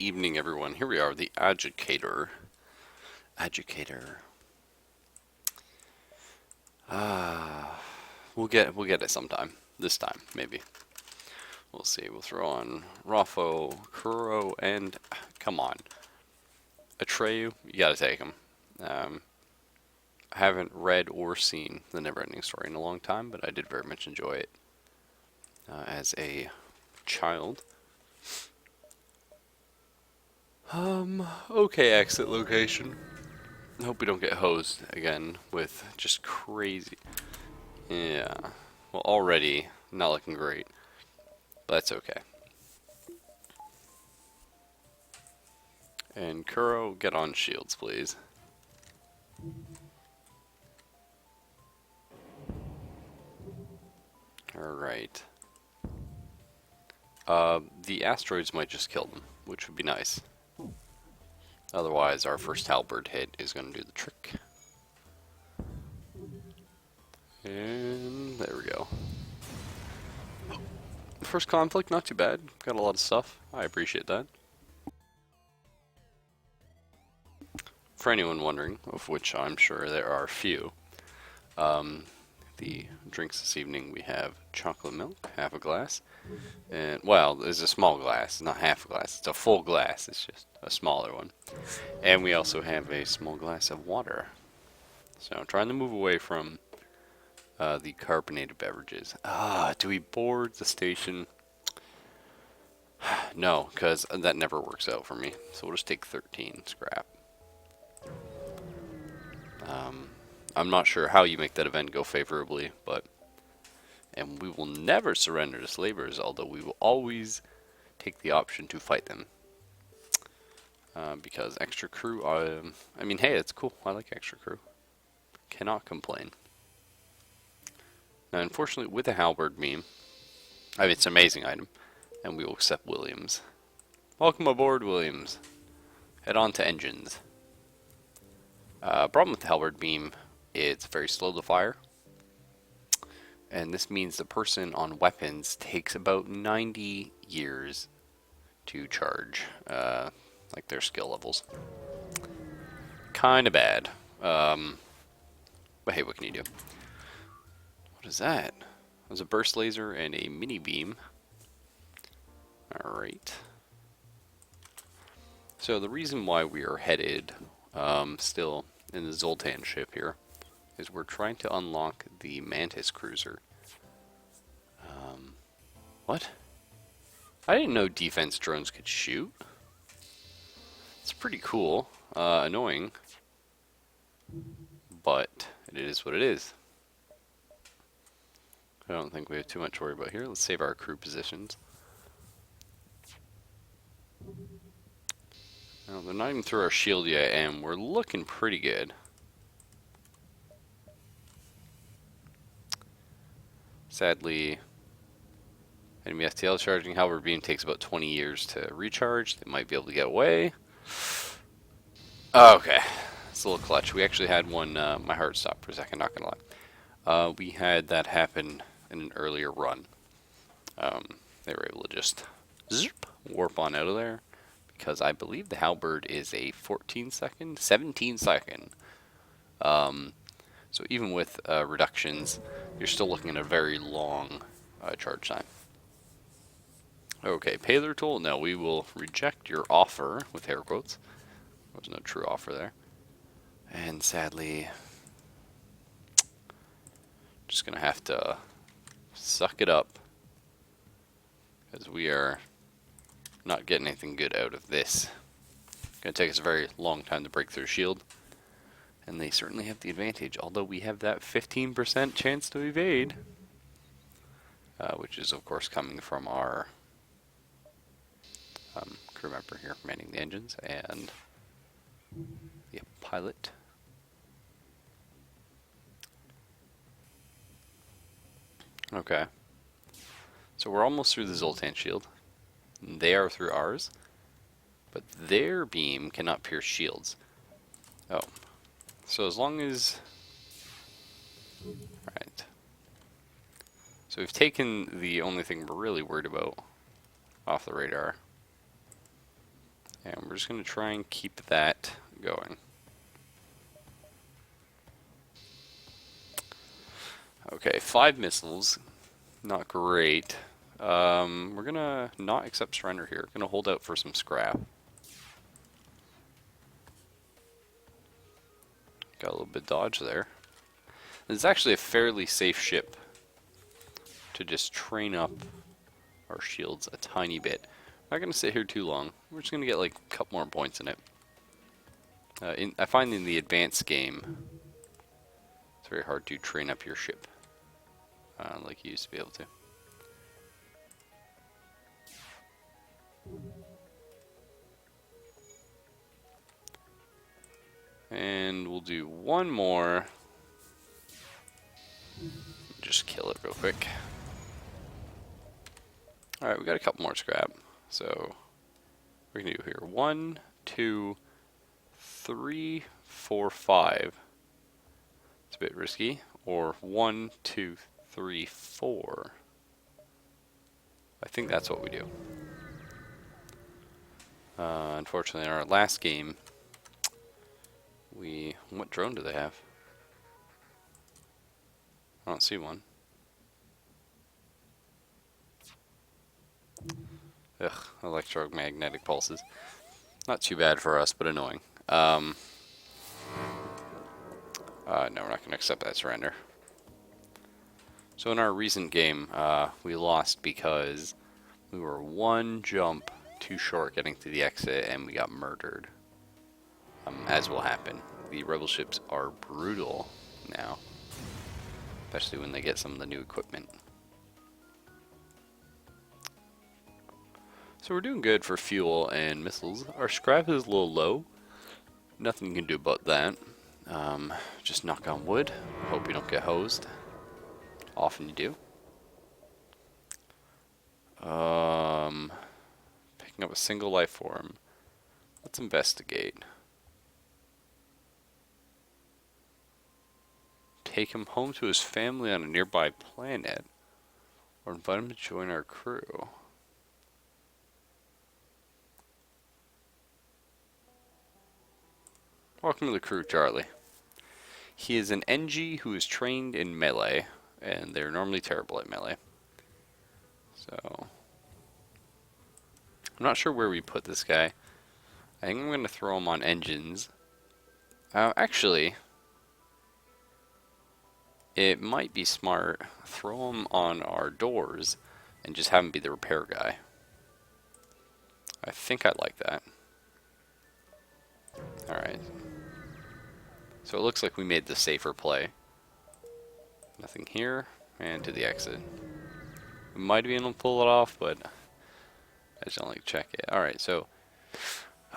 evening, everyone. Here we are, the Agitator. Agitator. We'll get it sometime. This time, maybe. We'll see. We'll throw on Raffo, Kuro, and come on, Atreyu. You gotta take him. I haven't read or seen the Neverending Story in a long time, but I did very much enjoy it as a child. Okay, exit location. I hope we don't get hosed again with just crazy. Yeah. Well, already not looking great, but that's okay. And Kuro, get on shields, please. Alright. The asteroids might just kill them, which would be nice. Otherwise, our first halberd hit is going to do the trick. And there we go. First conflict, not too bad. Got a lot of stuff. I appreciate that. For anyone wondering, of which I'm sure there are few, the drinks this evening we have chocolate milk, half a glass, and well, it's a small glass, not half a glass. It's a full glass. It's just a smaller one, and we also have a small glass of water. So I'm trying to move away from the carbonated beverages. Do we board the station? No, because that never works out for me. So we'll just take 13 scrap. I'm not sure how you make that event go favorably, but and we will never surrender to slavers, although we will always take the option to fight them. Because extra crew, I mean, hey, it's cool. I like extra crew. Cannot complain. Now, unfortunately, with a halberd beam, I mean, it's an amazing item, and we will accept Williams. Welcome aboard, Williams. Head on to engines. Problem with the halberd beam, it's very slow to fire. And this means the person on weapons takes about 90 years to charge, like their skill levels. Kinda bad. But hey, what can you do? What is that? There's a burst laser and a mini beam. Alright. So the reason why we are headed still in the Zoltan ship here is we're trying to unlock the Mantis cruiser. What? I didn't know defense drones could shoot. It's pretty cool. Annoying. But it is what it is. I don't think we have too much to worry about here. Let's save our crew positions. Now, they're not even through our shield yet, and we're looking pretty good. Sadly, enemy FTL charging halberd beam takes about 20 years to recharge. They might be able to get away. Okay, it's a little clutch. We actually had one, my heart stopped for a second, not gonna lie. We had that happen in an earlier run. They were able to just zip, warp on out of there. Because I believe the halberd is a 14 second, 17 second. So even with reductions, you're still looking at a very long charge time. Okay, pay their toll. No, we will reject your offer with air quotes. There was no true offer there. And sadly, just gonna have to suck it up. Because we are not getting anything good out of this. It's gonna take us a very long time to break through shield. And they certainly have the advantage, although we have that 15% chance to evade. Which is, of course, coming from our crew member here manning the engines and the pilot. Okay. So we're almost through the Zoltan shield. They are through ours. But their beam cannot pierce shields. Oh. So as long as... Alright. So we've taken the only thing we're really worried about off the radar. And we're just going to try and keep that going. Okay, 5 missiles. Not great. We're going to not accept surrender here. Going to hold out for some scrap. Got a little bit of dodge there. It's actually a fairly safe ship to just train up our shields a tiny bit. Not going to sit here too long. We're just going to get like a couple more points in it. I find in the advanced game, it's very hard to train up your ship like you used to be able to. And we'll do one more. Just kill it real quick. Alright, we got a couple more scrap. So, we can do here 1, 2, 3, 4, 5. It's a bit risky. Or 1, 2, 3, 4. I think that's what we do. Unfortunately, in our last game, what drone do they have? I don't see one. Ugh, electromagnetic pulses. Not too bad for us, but annoying. No, we're not going to accept that surrender. So in our recent game, we lost because we were one jump too short getting to the exit and we got murdered. As will happen. The rebel ships are brutal now. Especially when they get some of the new equipment. So we're doing good for fuel and missiles. Our scrap is a little low. Nothing you can do about that. Just knock on wood. Hope you don't get hosed. Often you do. Picking up a single life form. Let's investigate. Take him home to his family on a nearby planet. Or invite him to join our crew. Welcome to the crew, Charlie. He is an NG who is trained in melee, and they're normally terrible at melee. So, I'm not sure where we put this guy. I think I'm going to throw him on engines. Actually, it might be smart. Throw him on our doors and just have him be the repair guy. I think I'd like that. Alright. So it looks like we made the safer play. Nothing here, and to the exit. We might be able to pull it off, but I just don't like to check it. Alright, so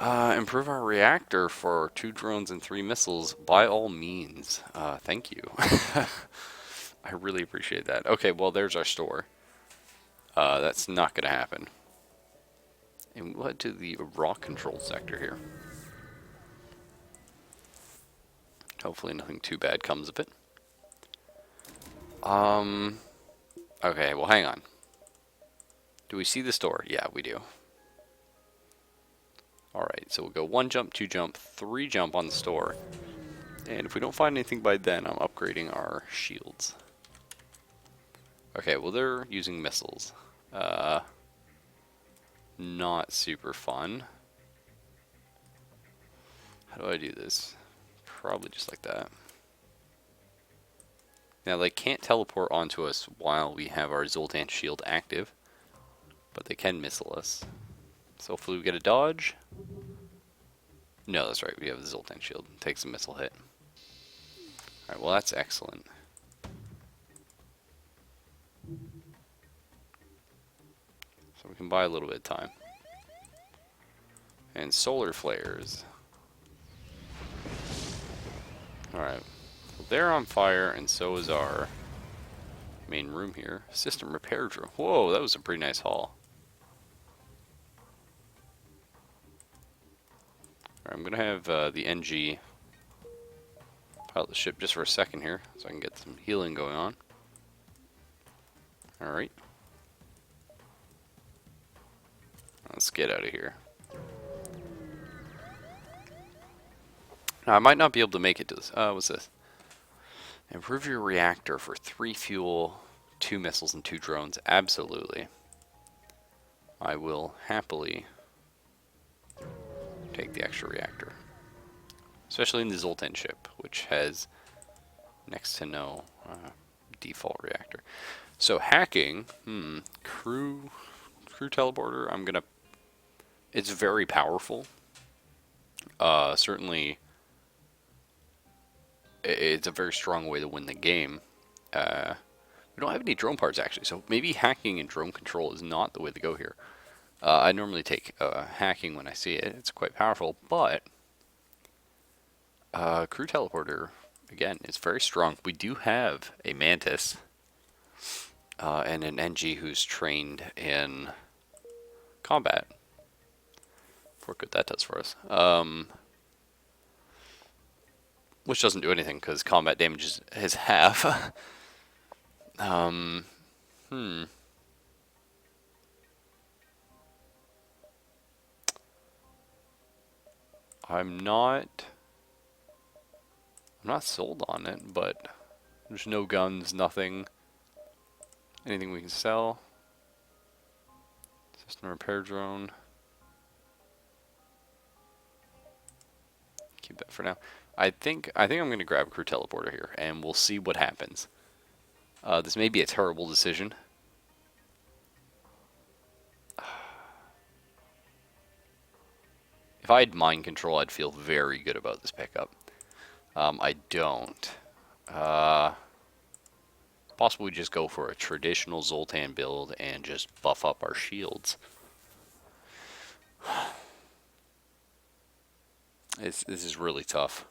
improve our reactor for 2 drones and 3 missiles by all means. Thank you. I really appreciate that. Okay, well there's our store. That's not going to happen. And we'll head to the rock control sector here. Hopefully nothing too bad comes of it. Okay, well hang on. Do we see the store? Yeah, we do. Alright, so we'll go 1 jump, 2 jump, 3 jump on the store. And if we don't find anything by then, I'm upgrading our shields. Okay, well they're using missiles. Not super fun. How do I do this? Probably just like that. Now they can't teleport onto us while we have our Zoltan shield active, but they can missile us. So hopefully we get a dodge. No, that's right, we have the Zoltan shield. Takes a missile hit. Alright, well that's excellent. So we can buy a little bit of time. And solar flares. Alright. Well, they're on fire, and so is our main room here. System repair drone. Whoa, that was a pretty nice haul. Alright, I'm going to have the NG pilot the ship just for a second here, so I can get some healing going on. Alright. Let's get out of here. Now, I might not be able to make it to this. What's this? Improve your reactor for 3 fuel, 2 missiles, and 2 drones. Absolutely. I will happily take the extra reactor. Especially in the Zoltan ship, which has next to no default reactor. So hacking, crew teleporter, I'm gonna, it's very powerful. Certainly, it's a very strong way to win the game. We don't have any drone parts actually, so maybe hacking and drone control is not the way to go here. I normally take hacking when I see it. It's quite powerful, but crew teleporter, again, is very strong. We do have a Mantis and an NG who's trained in combat. What good that does for us. Which doesn't do anything because combat damage is half. I'm not sold on it, but there's no guns, nothing. Anything we can sell. System repair drone. Keep that for now. I think I'm going to grab crew teleporter here, and we'll see what happens. This may be a terrible decision. If I had mind control, I'd feel very good about this pickup. I don't. Possibly just go for a traditional Zoltan build and just buff up our shields. This is really tough.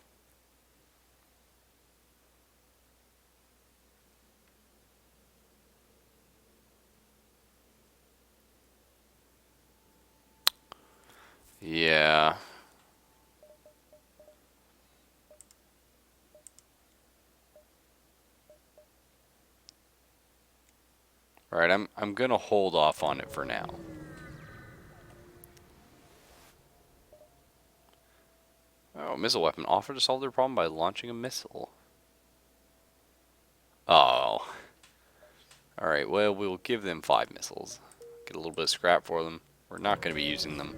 Yeah. Alright, I'm gonna hold off on it for now. Oh, missile weapon. Offer to solve their problem by launching a missile. Oh. Alright, well, we'll give them 5 missiles. Get a little bit of scrap for them. We're not going to be using them.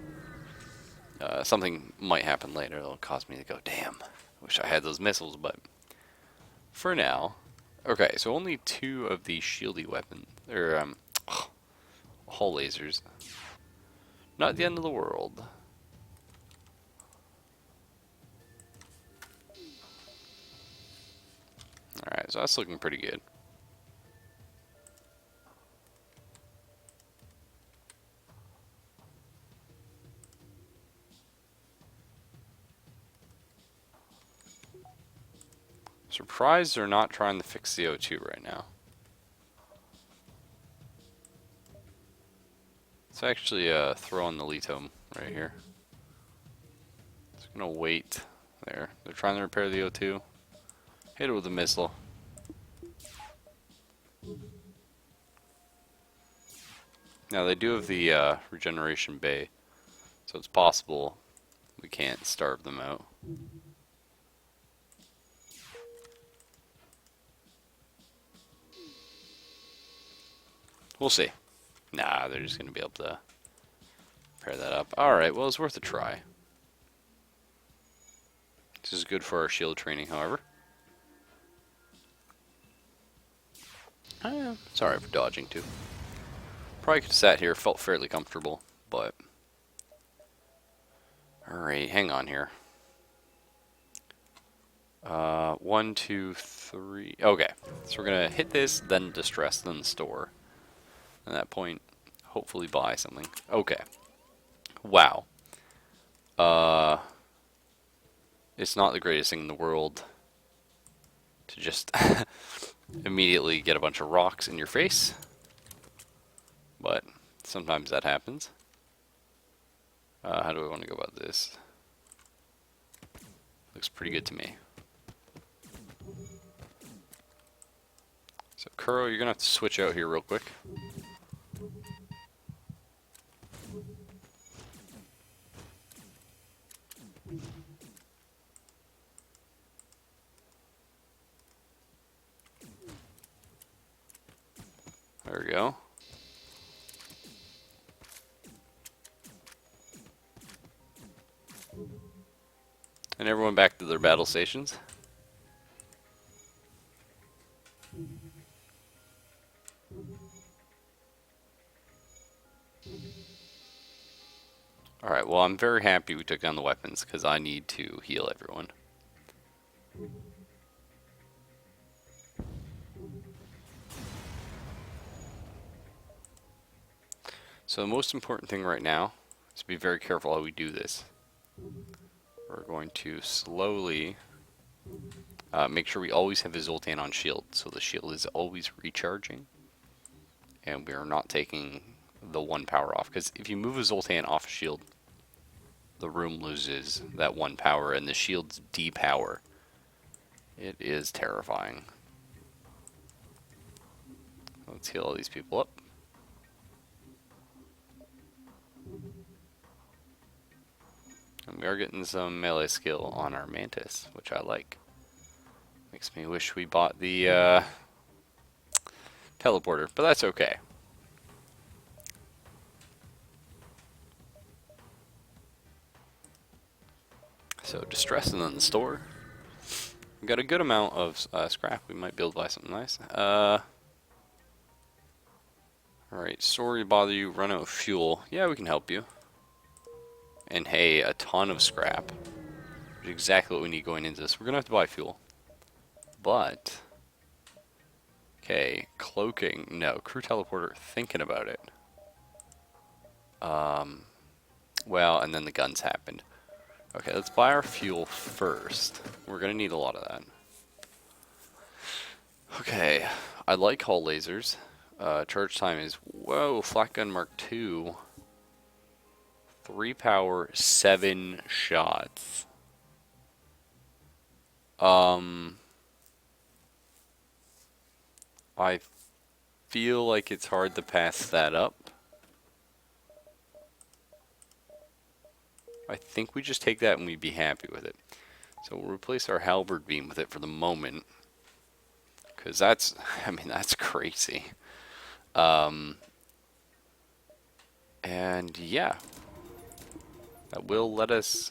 Something might happen later that'll cause me to go, damn, wish I had those missiles, but for now. Okay, so only 2 of the shieldy weapons, or, hull lasers. Not the end of the world. Alright, so that's looking pretty good. Surprised they're not trying to fix the O2 right now. Let's actually throw on the LETOM right here. It's gonna wait there. They're trying to repair the O2. Hit it with a missile. Now they do have the regeneration bay, so it's possible we can't starve them out. We'll see. Nah, they're just going to be able to pair that up. Alright, well, it's worth a try. This is good for our shield training, however. Sorry for dodging, too. Probably could have sat here, felt fairly comfortable, but... Alright, hang on here. 1, 2, 3... Okay, so we're going to hit this, then distress, then store. At that point, hopefully buy something. Okay. Wow. It's not the greatest thing in the world to just immediately get a bunch of rocks in your face. But sometimes that happens. How do I want to go about this? Looks pretty good to me. So Kuro, you're going to have to switch out here real quick. And everyone back to their battle stations. Alright, well, I'm very happy we took down the weapons, because I need to heal everyone. So the most important thing right now is to be very careful how we do this. We're going to slowly make sure we always have the Zoltan on shield, so the shield is always recharging. And we are not taking the 1 power off, because if you move a Zoltan off a shield, the room loses that 1 power, and the shields depower. It is terrifying. Let's heal all these people up. And we are getting some melee skill on our Mantis, which I like. Makes me wish we bought the teleporter, but that's okay. So, distress and then the store. We got a good amount of scrap. We might be able to buy something nice. Alright, sorry to bother you. Run out of fuel. Yeah, we can help you. And hey, a ton of scrap. Which is exactly what we need going into this. We're going to have to buy fuel. But, okay, cloaking. No, crew teleporter. Thinking about it. Well, and then the guns happened. Okay, let's buy our fuel first. We're going to need a lot of that. Okay, I like hull lasers. Charge time is, whoa, Flak Gun Mark II. 3 power, 7 shots. I feel like it's hard to pass that up. I think we just take that and we'd be happy with it. So we'll replace our halberd beam with it for the moment. Because that's, I mean, that's crazy. And yeah. That will let us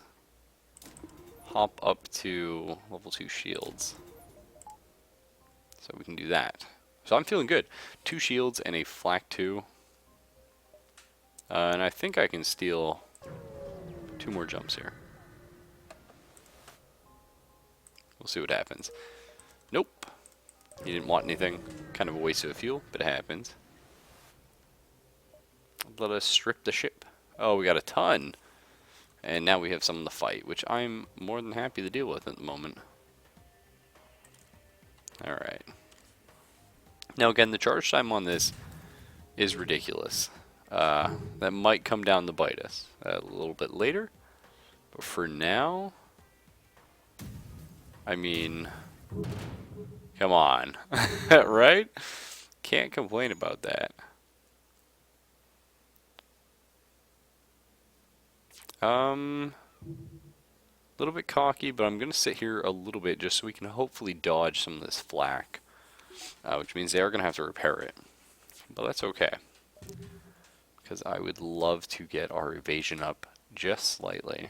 hop up to level 2 shields. So we can do that. So I'm feeling good. 2 shields and a flak 2. And I think I can steal 2 more jumps here. We'll see what happens. Nope. He didn't want anything. Kind of a waste of fuel, but it happens. Let us strip the ship. Oh, we got a ton. And now we have someone to fight, which I'm more than happy to deal with at the moment. Alright. Now again, the charge time on this is ridiculous. That might come down to bite us a little bit later. But for now, I mean, come on. Right? Can't complain about that. A little bit cocky, but I'm going to sit here a little bit just so we can hopefully dodge some of this flak. Which means they are going to have to repair it. But that's okay. Because I would love to get our evasion up just slightly.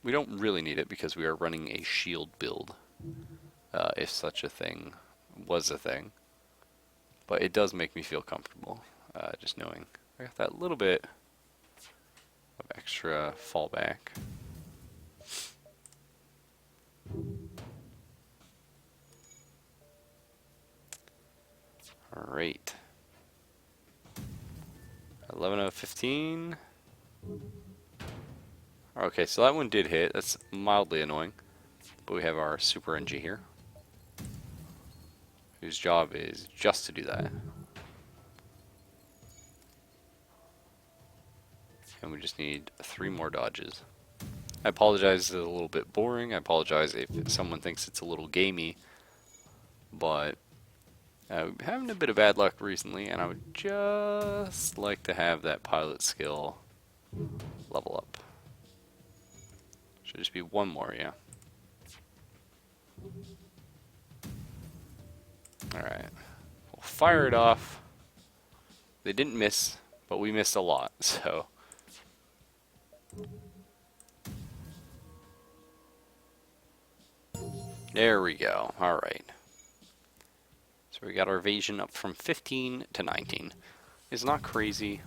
We don't really need it because we are running a shield build. If such a thing was a thing. But it does make me feel comfortable. Just knowing I got that little bit of extra fallback. Alright. 11 out of 15. Okay, so that one did hit. That's mildly annoying. But we have our Super NG here, whose job is just to do that. And we just need 3 more dodges. I apologize, it's a little bit boring. I apologize if someone thinks it's a little gamey. But I'm having a bit of bad luck recently, and I would just like to have that pilot skill level up. Should just be 1 more, yeah. Alright. We'll fire it off. They didn't miss, but we missed a lot, so. There we go. Alright. So we got our evasion up from 15 to 19. It's not crazy,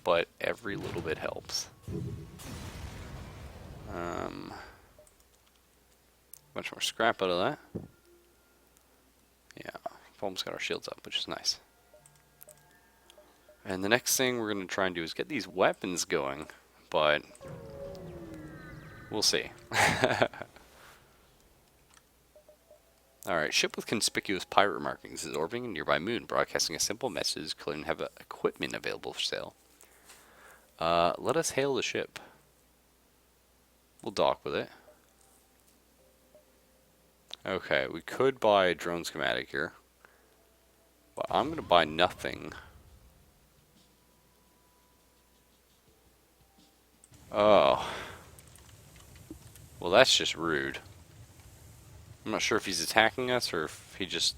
but every little bit helps. Much more scrap out of that. Yeah, we've almost got our shields up, which is nice. And the next thing we're going to try and do is get these weapons going, but we'll see. Alright, ship with conspicuous pirate markings is orbiting a nearby moon, broadcasting a simple message claiming to have equipment available for sale. Let us hail the ship. We'll dock with it. Okay, we could buy a drone schematic here, but I'm going to buy nothing. Oh. Well, that's just rude. I'm not sure if he's attacking us or if he just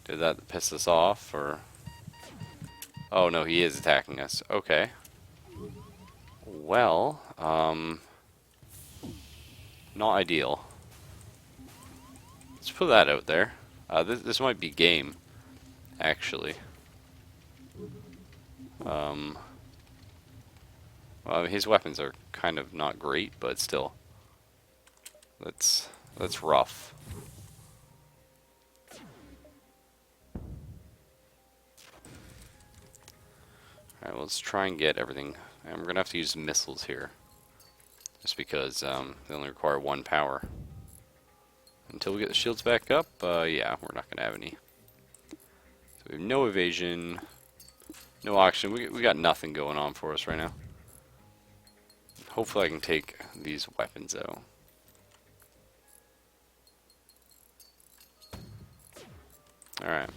did that to piss us off, or... Oh, no, he is attacking us. Okay. Well, not ideal. Let's put that out there. This might be game, actually. Well, his weapons are kind of not great, but still. That's rough. Alright, well, let's try and get everything. And we're going to have to use missiles here. Just because they only require 1 power. Until we get the shields back up, yeah, we're not going to have any. So we have no evasion, no auction. We got nothing going on for us right now. Hopefully I can take these weapons out. Alright,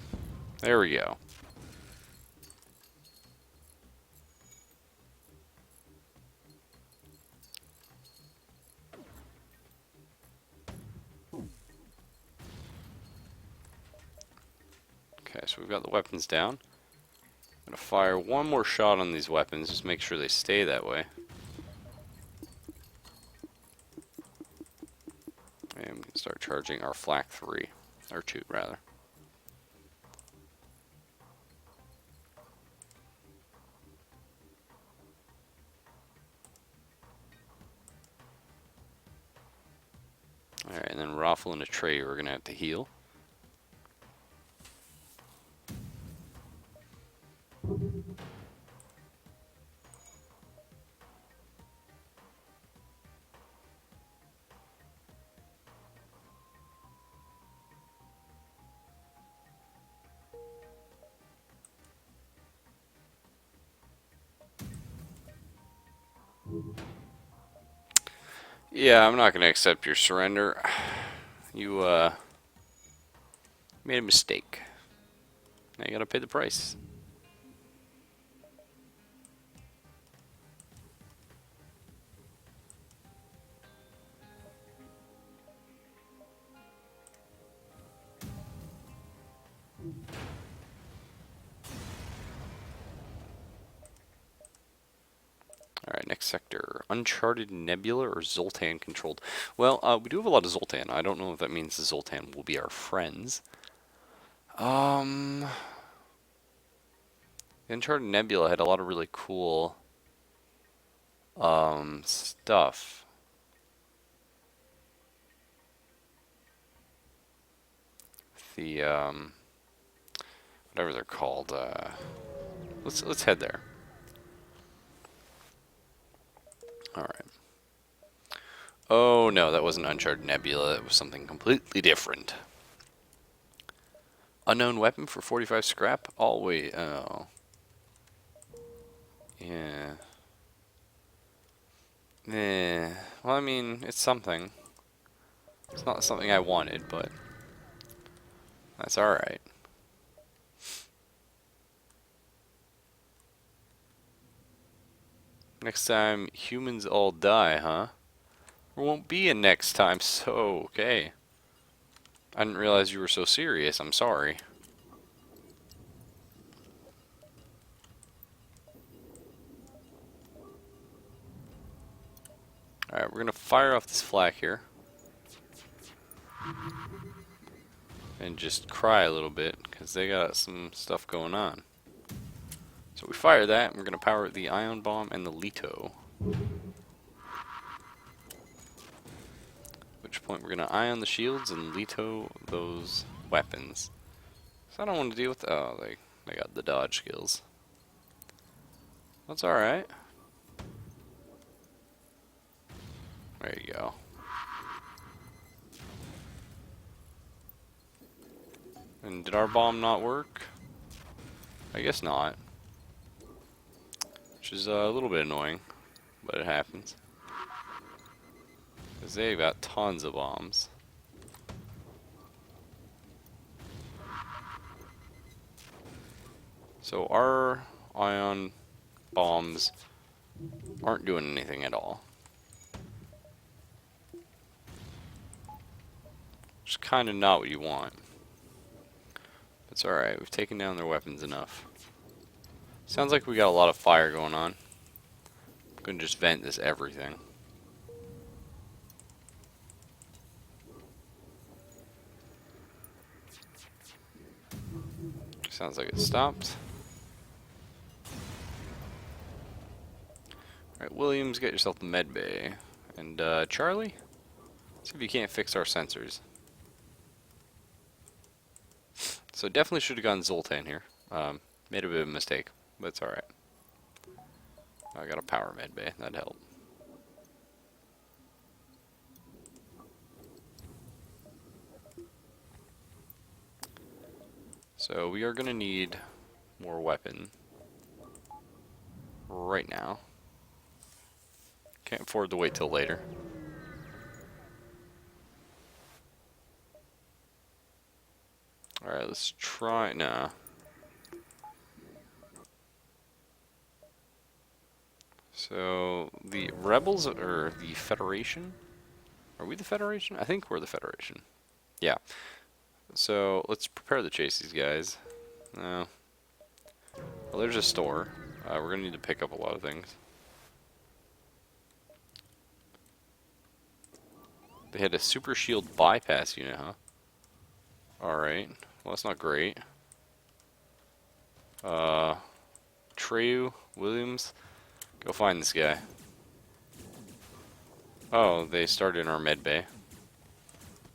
there we go. Okay, so we've got the weapons down. I'm going to fire one more shot on these weapons, just make sure they stay that way. And we can start charging our Flak 3, or 2 rather. Alright, and then Raffle and a Trey we're going to have to heal. Yeah, I'm not going to accept your surrender. You, made a mistake. Now you gotta pay the price. Alright, next sector. Uncharted Nebula or Zoltan controlled? Well, we do have a lot of Zoltan. I don't know if that means the Zoltan will be our friends. The Uncharted Nebula had a lot of really cool stuff. The whatever they're called. Let's head there. Alright. Oh no, that wasn't Uncharted Nebula, it was something completely different. Unknown weapon for 45 scrap? Oh wait, oh. Yeah. Eh. Well, I mean, it's something. It's not something I wanted, but that's alright. Next time, humans all die, huh? There won't be a next time, so okay. I didn't realize you were so serious, I'm sorry. Alright, we're going to fire off this flak here. And just cry a little bit, because they got some stuff going on. So we fire that, and we're going to power the ion bomb and the Leto. At which point we're going to ion the shields and Leto those weapons. So I don't want to deal with... Oh, they got the dodge skills. That's alright. There you go. And did our bomb not work? I guess not. Which is a little bit annoying, but it happens. Because they've got tons of bombs. So our ion bombs aren't doing anything at all. Which is kind of not what you want. It's alright, we've taken down their weapons enough. Sounds like we got a lot of fire going on. I'm gonna just vent this everything. Sounds like it stopped. Alright, Williams, get yourself the med bay. And Charlie, see if you can't fix our sensors. So definitely should have gone Zoltan here. Made a bit of a mistake, but it's alright. I got a power med bay, that'd help. So we are going to need more weapon right now. Can't afford to wait till later. Alright, let's try... Nah. So, the Rebels, or the Federation? Are we the Federation? I think we're the Federation. Yeah. So, let's prepare to chase these guys. No. Well, there's a store. We're going to need to pick up a lot of things. They had a super shield bypass unit, huh? Alright. Well, that's not great. Treyu, Williams, go find this guy. Oh, they started in our med bay.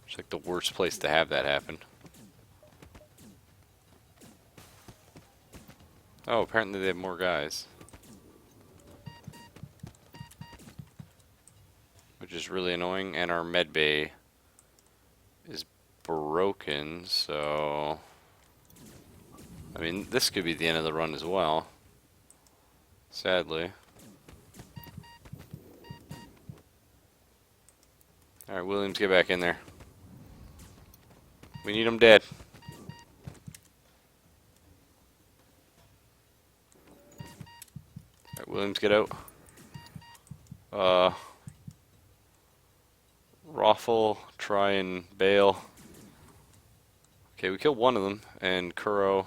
It's like the worst place to have that happen. Oh, apparently they have more guys. Which is really annoying, and our med bay is broken, so... I mean, this could be the end of the run as well. Sadly. Alright, Williams, get back in there. We need him dead. Alright, Williams, get out. Raffle, try and bail. Okay, we killed one of them, and Kuro,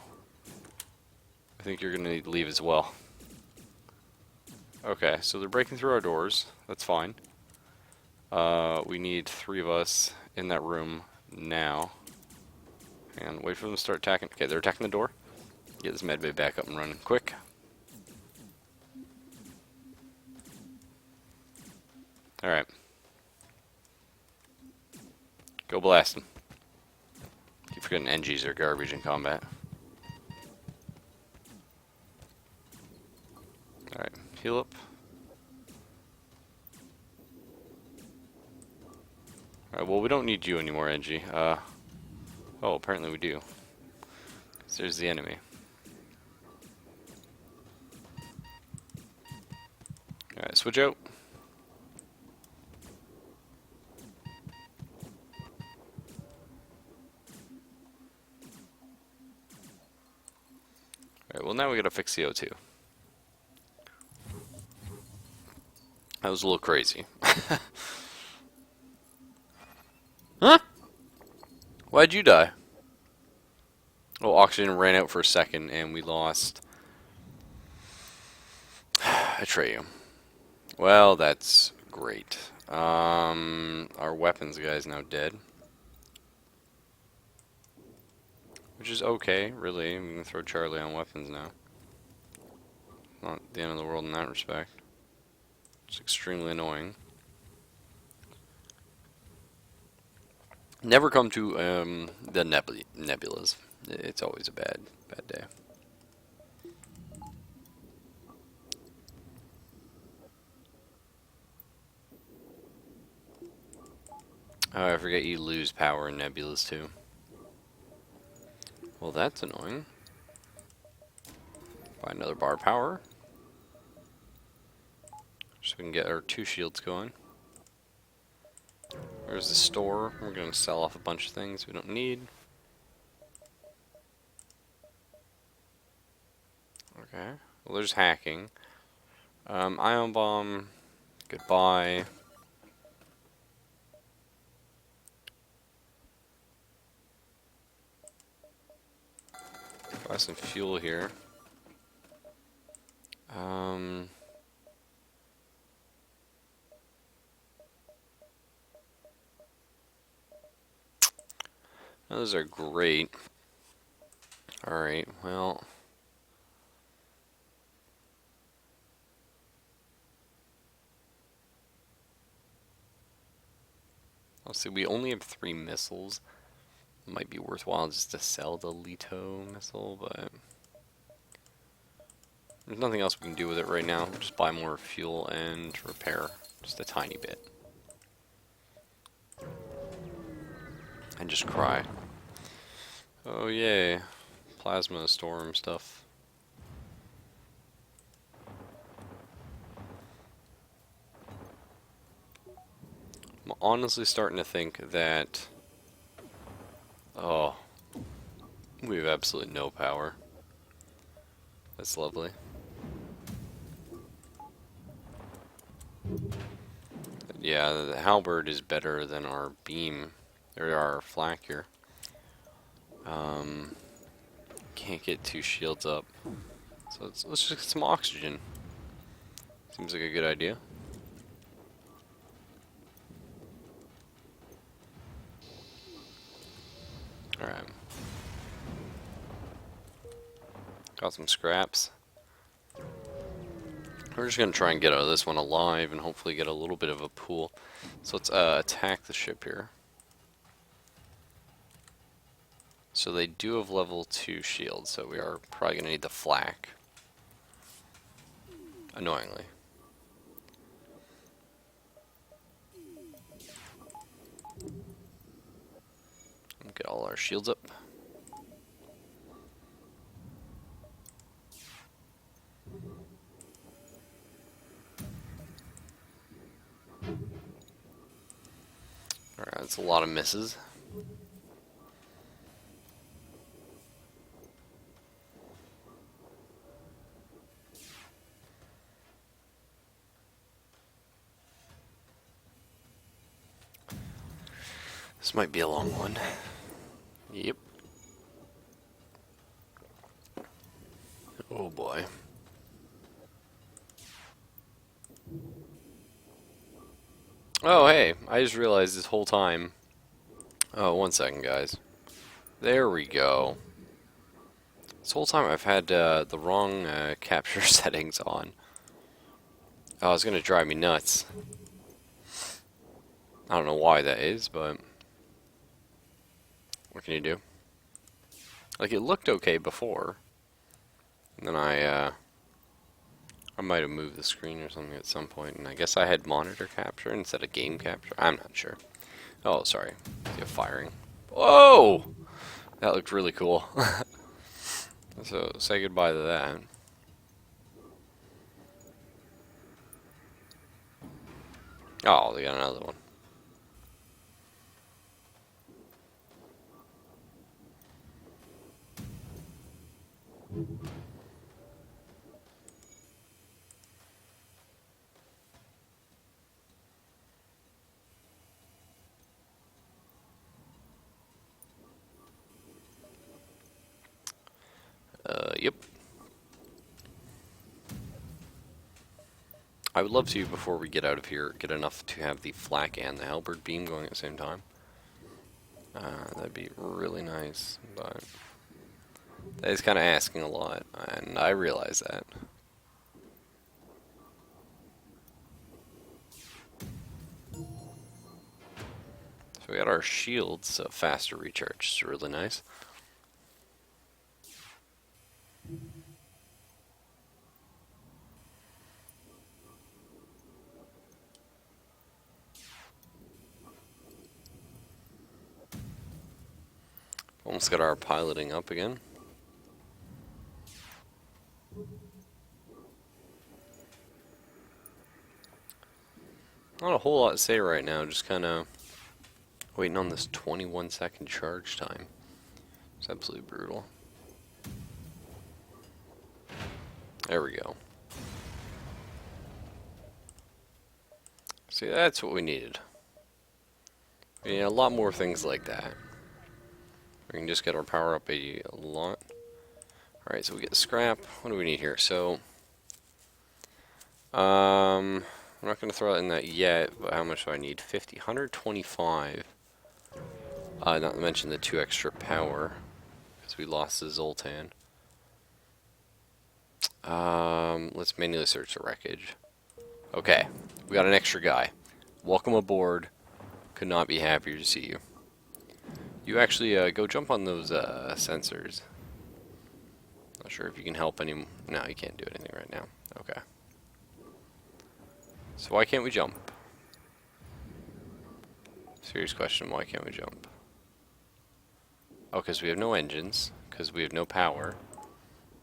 I think you're going to need to leave as well. Okay, so they're breaking through our doors. That's fine. We need 3 of us in that room now. And wait for them to start attacking. Okay, they're attacking the door. Get this medbay back up and running quick. Alright. Go blast them. Keep forgetting NGs are garbage in combat. Alright, heal up. Alright, well, we don't need you anymore, NG. Oh, apparently we do. 'Cause there's the enemy. Alright, switch out. Alright, well now we gotta fix the O2. That was a little crazy. Huh? Why'd you die? Oh, oxygen ran out for a second and we lost Atreyu. Well, that's great. great. Our weapons guy's now dead. Which is okay, really. We can throw Charlie on weapons now. Not the end of the world in that respect. It's extremely annoying. Never come to the nebulas. It's always a bad day. Oh, I forget you lose power in nebulas too. Well, that's annoying. Buy another bar power. So we can get our 2 shields going. There's the store. We're going to sell off a bunch of things we don't need. Okay. Well, there's hacking. Ion bomb. Goodbye. Buy some fuel here. Those are great. Alright, well. Let's see, we only have 3 missiles. It might be worthwhile just to sell the Leto missile, but there's nothing else we can do with it right now. We'll just buy more fuel and repair just a tiny bit. And just cry. Oh yay, plasma storm stuff. I'm honestly starting to think that, oh, we have absolutely no power. That's lovely. Yeah, the halberd is better than our beam, or our flak here. Can't get 2 shields up, so let's just get some oxygen. Seems like a good idea. Alright. Got some scraps. We're just going to try and get out of this one alive and hopefully get a little bit of a pool. So let's attack the ship here. So they do have level 2 shields, so we are probably going to need the flak. Annoyingly. Get all our shields up. Alright, that's a lot of misses. This might be a long one. Yep. Oh boy. Oh hey, I just realized this whole time. Oh, 1 second guys. There we go. This whole time I've had the wrong capture settings on. Oh, it's gonna drive me nuts. I don't know why that is, but what can you do? Like, it looked okay before. And then I might have moved the screen or something at some point, and I guess I had monitor capture instead of game capture. I'm not sure. Oh, sorry. See firing. Whoa! That looked really cool. So, say goodbye to that. Oh, they got another one. Yep. I would love to, before we get out of here, get enough to have the flak and the halberd beam going at the same time. That'd be really nice, but that is kind of asking a lot, and I realize that. So we got our shields, faster recharge, which is really nice. Almost got our piloting up again. Not a whole lot to say right now, just kind of waiting on this 21-second charge time. It's absolutely brutal. There we go. See, that's what we needed. We need a lot more things like that. We can just get our power up a lot. Alright, so we get the scrap. What do we need here? So, I'm not going to throw in that yet, but how much do I need? 50. 125. Not to mention the 2 extra power, because we lost the Zoltan. Let's manually search the wreckage. Okay, we got an extra guy. Welcome aboard. Could not be happier to see you. You actually go jump on those sensors. Not sure if you can help any. No, you can't do anything right now. Okay. So why can't we jump? Serious question, why can't we jump? Oh, because we have no engines. Because we have no power.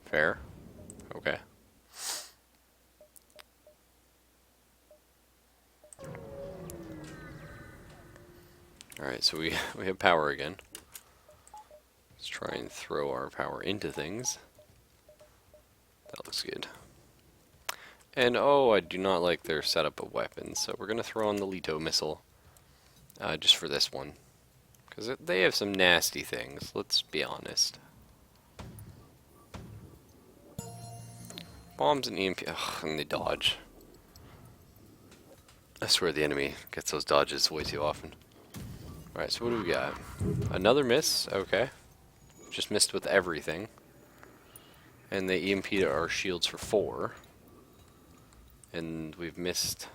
Fair. Okay. Alright, so we have power again. Let's try and throw our power into things. That looks good. And oh, I do not like their setup of weapons, so we're going to throw on the Leto missile. Just for this one. Because they have some nasty things, let's be honest. Bombs and EMP, ugh, and they dodge. I swear the enemy gets those dodges way too often. Alright, so what do we got? Another miss, okay. Just missed with everything. And they EMP'd our shields for 4. And we've missed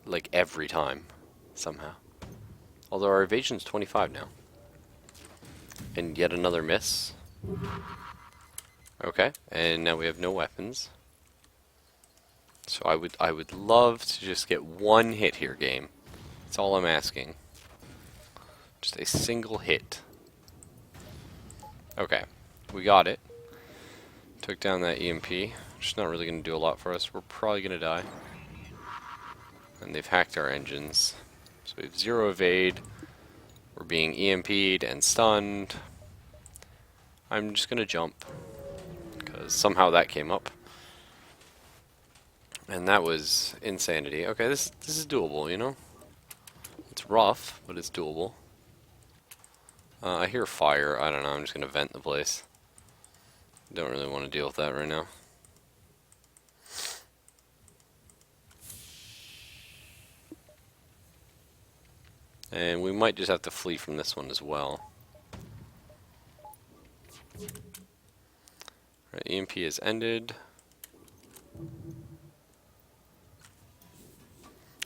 like every time, somehow. Although our evasion's 25 now. And yet another miss. Okay, and now we have no weapons. So I would love to just get one hit here, game. That's all I'm asking. Just a single hit. Okay, we got it. Took down that EMP. Just not really going to do a lot for us. We're probably going to die. And they've hacked our engines. So we have 0 evade. We're being EMP'd and stunned. I'm just going to jump. Because somehow that came up. And that was insanity. Okay, this is doable, you know? It's rough, but it's doable. I hear fire. I don't know. I'm just going to vent the place. Don't really want to deal with that right now. And we might just have to flee from this one as well. Alright, EMP has ended.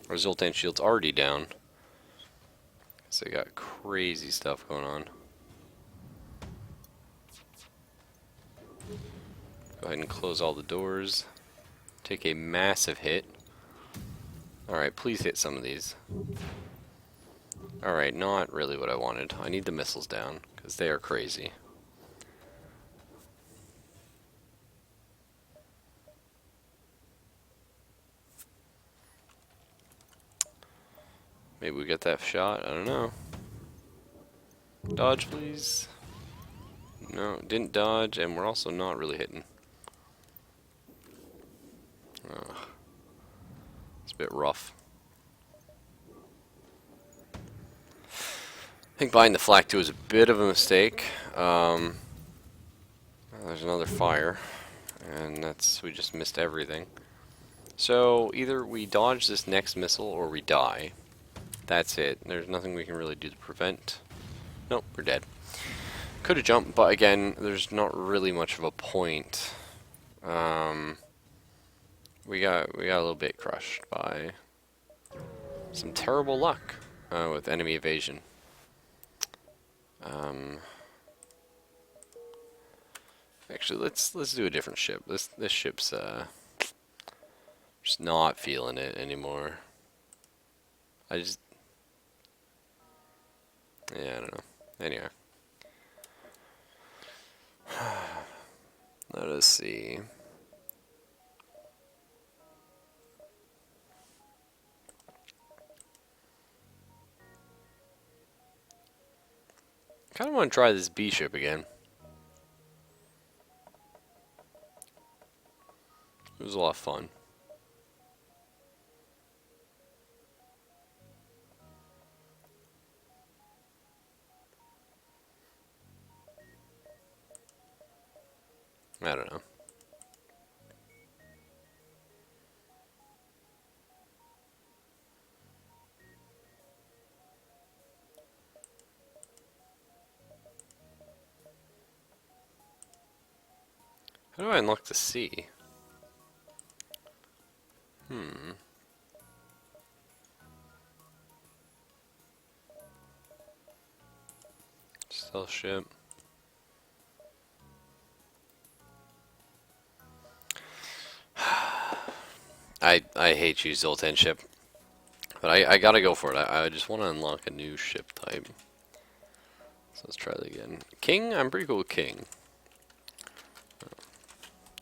Our Zoltan shield's already down. So they got crazy stuff going on. Go ahead and close all the doors. Take a massive hit. Alright, please hit some of these. Alright, not really what I wanted. I need the missiles down, because they are crazy. Maybe we get that shot, I don't know. Dodge, please. No, didn't dodge, and we're also not really hitting. Ugh. It's a bit rough. I think buying the Flak 2 is a bit of a mistake. There's another fire, and we just missed everything. So either we dodge this next missile or we die. That's it. There's nothing we can really do to prevent. Nope, we're dead. Could have jumped, but again, there's not really much of a point. We got a little bit crushed by some terrible luck with enemy evasion. Actually, let's do a different ship. This ship's just not feeling it anymore. Yeah, I don't know. Anyway, let us see. Kind of want to try this B ship again. It was a lot of fun. I don't know. How do I unlock the sea? Stealth ship. I hate you, Zoltan ship. But I gotta go for it. I just want to unlock a new ship type. So let's try that again. King? I'm pretty cool with King.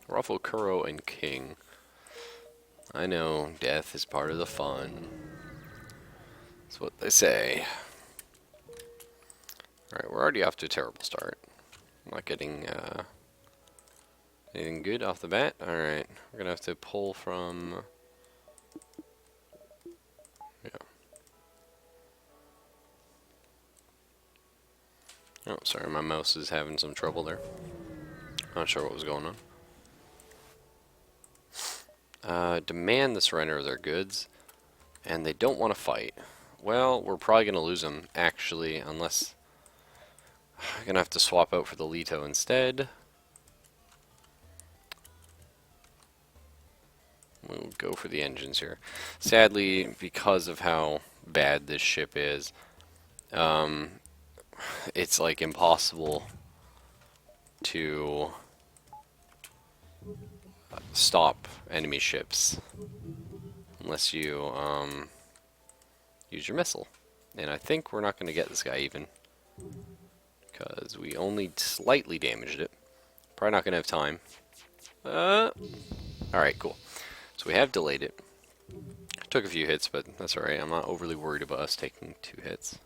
Ruffle, Kuro, and King. I know, death is part of the fun. That's what they say. Alright, we're already off to a terrible start. I'm not getting anything good off the bat. Alright, we're gonna have to pull from... Yeah. Oh, sorry, my mouse is having some trouble there. Not sure what was going on. Demand the surrender of their goods, and they don't want to fight. Well, we're probably going to lose them, actually, unless... I'm going to have to swap out for the Leto instead. We'll go for the engines here. Sadly, because of how bad this ship is, it's like impossible to stop enemy ships unless you use your missile. And I think we're not going to get this guy even because we only slightly damaged it. Probably not going to have time. Alright, cool. So we have delayed it. Took a few hits, but that's alright. I'm not overly worried about us taking 2 hits.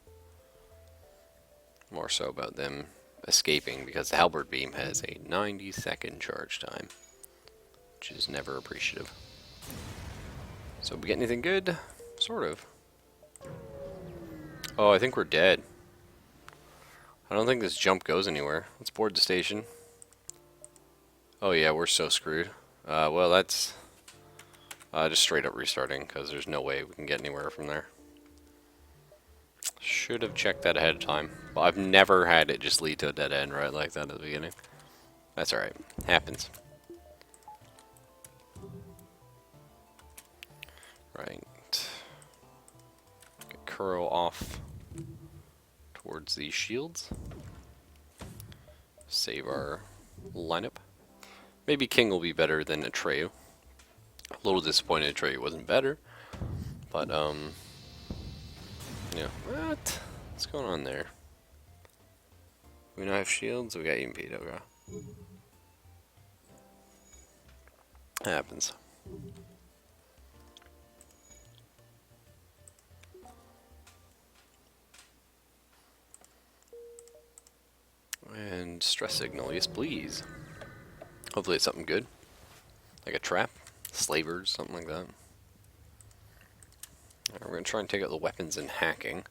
More so about them escaping because the halberd beam has a 90-second charge time, which is never appreciative. So we get anything good? Sort of. Oh, I think we're dead. I don't think this jump goes anywhere. Let's board the station. Oh yeah, we're so screwed. Well, that's just straight up restarting because there's no way we can get anywhere from there. Should have checked that ahead of time. Well, I've never had it just lead to a dead end right like that at the beginning. That's alright. Happens. Right. Get Kuro off towards these shields. Save our lineup. Maybe King will be better than Atreyu. A little disappointed Atreyu wasn't better. But, yeah. What's going on there? We don't have shields? We got EMP, okay. Happens. And stress signal, yes please. Hopefully it's something good. Like a trap, slavers, something like that. Right, we're going to try and take out the weapons and hacking.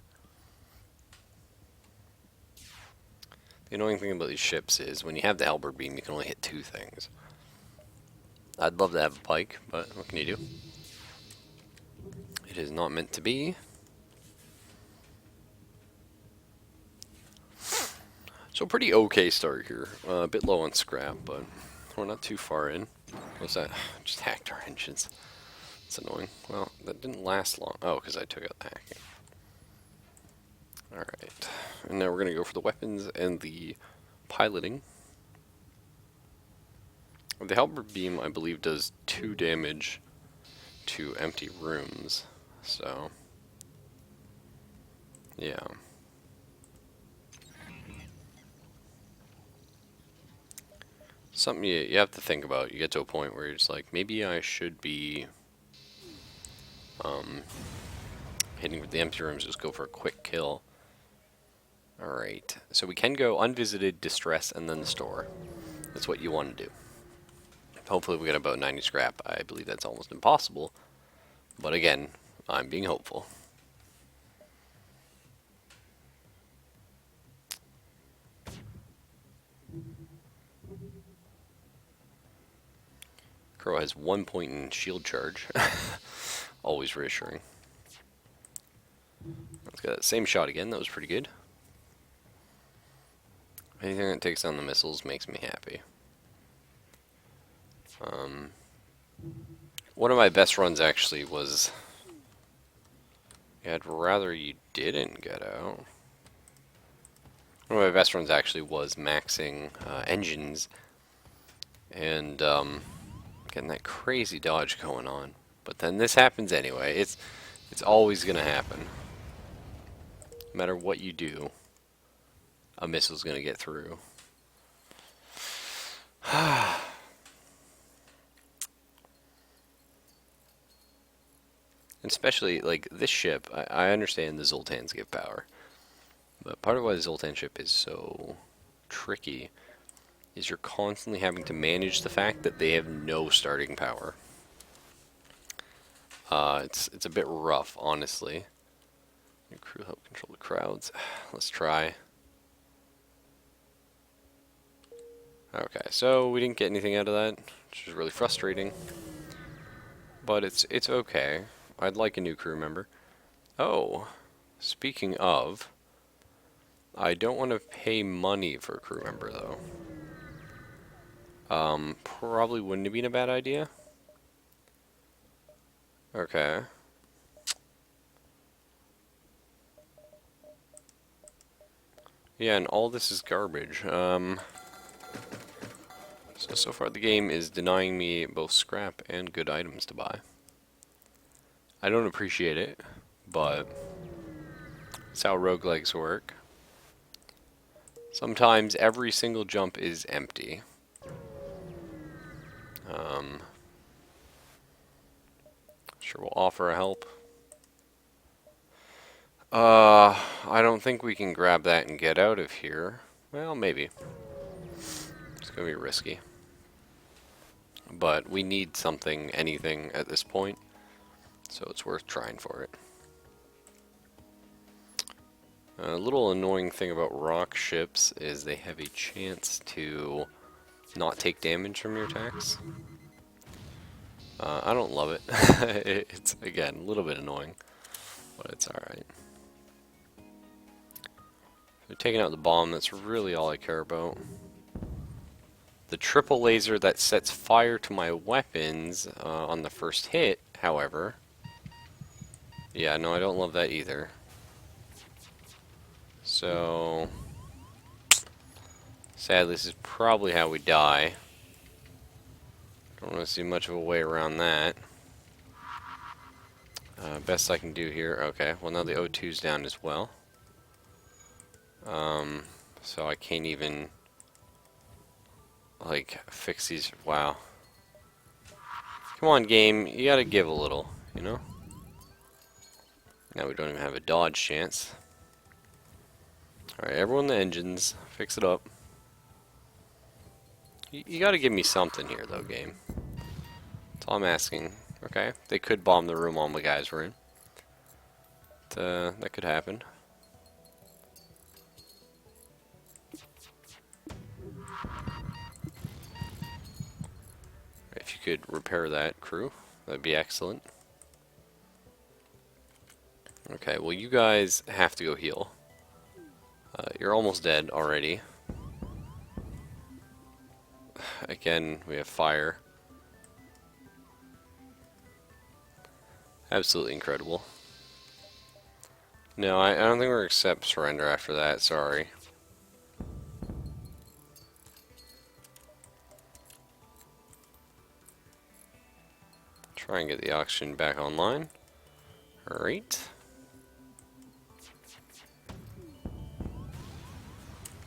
The annoying thing about these ships is when you have the halberd beam you can only hit 2 things. I'd love to have a pike, but what can you do? it is not meant to be. So pretty okay start here. A bit low on scrap, but we're not too far in. What's that? Just hacked our engines. It's annoying. Well, that didn't last long. Oh, because I took out the hacking. Alright. And now we're going to go for the weapons and the piloting. The halberd beam, I believe, does 2 damage to empty rooms. So, yeah. Something you have to think about. You get to a point where you're just like, maybe I should be hitting with the empty rooms, just go for a quick kill. Alright, so we can go unvisited, distress, and then the store. That's what you want to do. Hopefully we get about 90 scrap. I believe that's almost impossible. But again, I'm being hopeful. Crow has 1 point in shield charge. Always reassuring. Let's get that same shot again. That was pretty good. Anything that takes down the missiles makes me happy. One of my best runs actually was... I'd rather you didn't get out. One of my best runs actually was maxing engines and getting that crazy dodge going on. But then this happens anyway. It's always going to happen. No matter what you do, a missile's going to get through. Especially, like, this ship, I understand the Zoltans give power. But part of why the Zoltan ship is so tricky is you're constantly having to manage the fact that they have no starting power. It's a bit rough, honestly. Your crew help control the crowds. Let's try. Okay, so we didn't get anything out of that, which is really frustrating. But it's okay. I'd like a new crew member. Oh, speaking of, I don't want to pay money for a crew member, though. Probably wouldn't have been a bad idea. Okay. Yeah, and all this is garbage. So far the game is denying me both scrap and good items to buy. I don't appreciate it, but it's how roguelikes work. Sometimes every single jump is empty. Sure, we'll offer a help. I don't think we can grab that and get out of here. Well, maybe. It's gonna be risky. But we need something, anything at this point, so it's worth trying for it. A little annoying thing about rock ships is they have a chance to not take damage from your attacks. I don't love it. It's, again, a little bit annoying, but it's alright. So taking out the bomb, that's really all I care about. The triple laser that sets fire to my weapons on the first hit, however... Yeah, no, I don't love that either. So... Sadly, this is probably how we die. Don't want to see much of a way around that. Best I can do here. Okay, well now the O2's down as well. So I can't even, like, fix these. Wow. Come on, game. You gotta give a little, you know? Now we don't even have a dodge chance. Alright, everyone the engines. Fix it up. You gotta give me something here, though, game. That's all I'm asking. Okay, they could bomb the room all my guys were in. That could happen. If you could repair that, crew, that'd be excellent. Okay, well you guys have to go heal. You're almost dead already. Again, we have fire. Absolutely incredible. No, I don't think we're gonna accept surrender after that, sorry. Try and get the oxygen back online. Alright.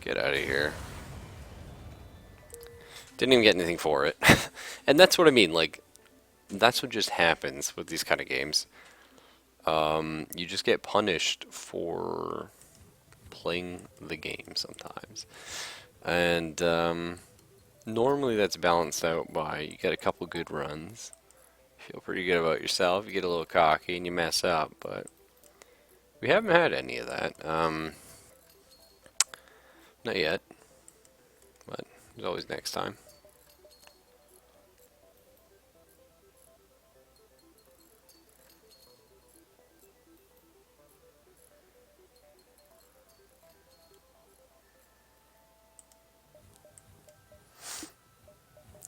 Get out of here. Didn't even get anything for it. And that's what I mean, like, that's what just happens with these kind of games. You just get punished for playing the game sometimes. And normally that's balanced out by you get a couple good runs, feel pretty good about yourself, you get a little cocky and you mess up, but we haven't had any of that. Not yet, but there's always next time.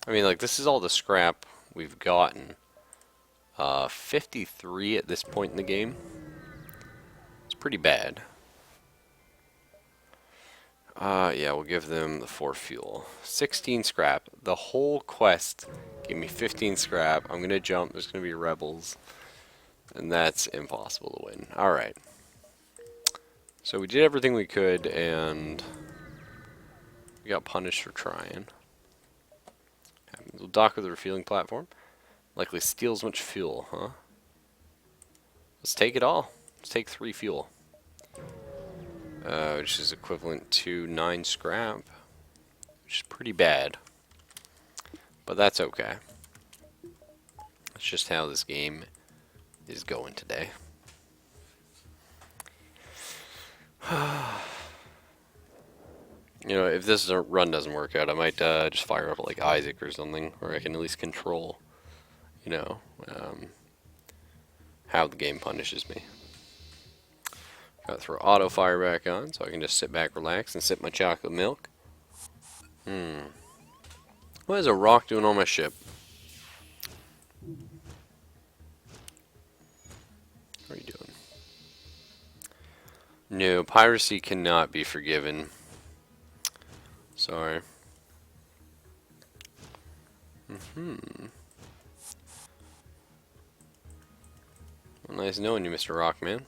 I mean, like, this is all the scrap we've gotten. 53 at this point in the game. It's pretty bad. Yeah, we'll give them the 4 fuel. 16 scrap. The whole quest gave me 15 scrap. I'm gonna jump. There's gonna be rebels. And that's impossible to win. Alright. So we did everything we could, and we got punished for trying. We'll dock with the refueling platform. Likely steals much fuel, huh? Let's take it all. Let's take 3 fuel. Which is equivalent to 9 scrap. Which is pretty bad. But that's okay. That's just how this game is going today. You know, if this run doesn't work out, I might just fire up like Isaac or something, where I can at least control, you know, how the game punishes me. Gotta throw auto fire back on, so I can just sit back, relax, and sip my chocolate milk. What is a rock doing on my ship? What are you doing? No, piracy cannot be forgiven. Sorry. Well, nice knowing you, Mr. Rockman.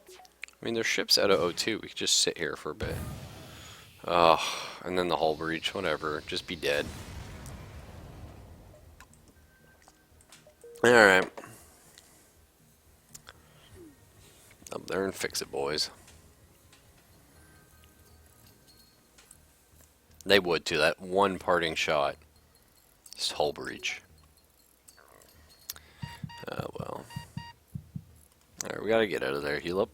I mean, there's ships out of O2. We could just sit here for a bit. And then the hull breach, whatever. Just be dead. Alright. Up there and fix it, boys. They would too. That one parting shot. Just hull breach. Well. Alright, we gotta get out of there. Heal up.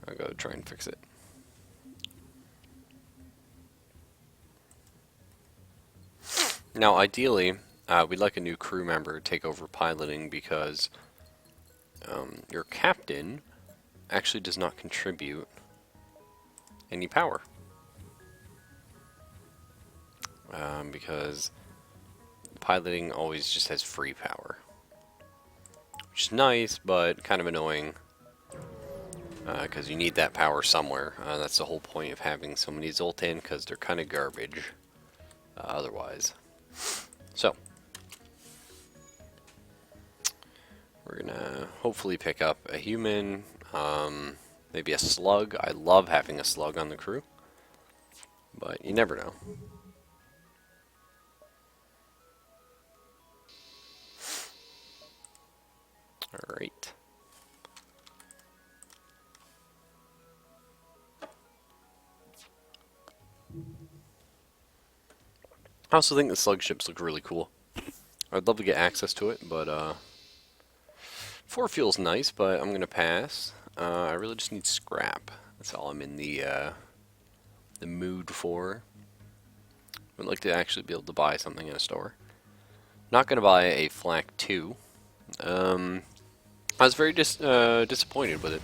I'll go try and fix it. Now, ideally, we'd like a new crew member to take over piloting because your captain actually does not contribute any power. Because piloting always just has free power. Which is nice, but kind of annoying. Because you need that power somewhere. That's the whole point of having so many Zoltan, because they're kind of garbage otherwise. So, we're gonna hopefully pick up a human, maybe a slug. I love having a slug on the crew, but you never know. Alright. I also think the slug ships look really cool. I'd love to get access to it, but 4 fuel's nice, but I'm gonna pass. I really just need scrap. That's all I'm in the the mood for. Would like to actually be able to buy something in a store. Not going to buy a Flak 2. I was very disappointed with it.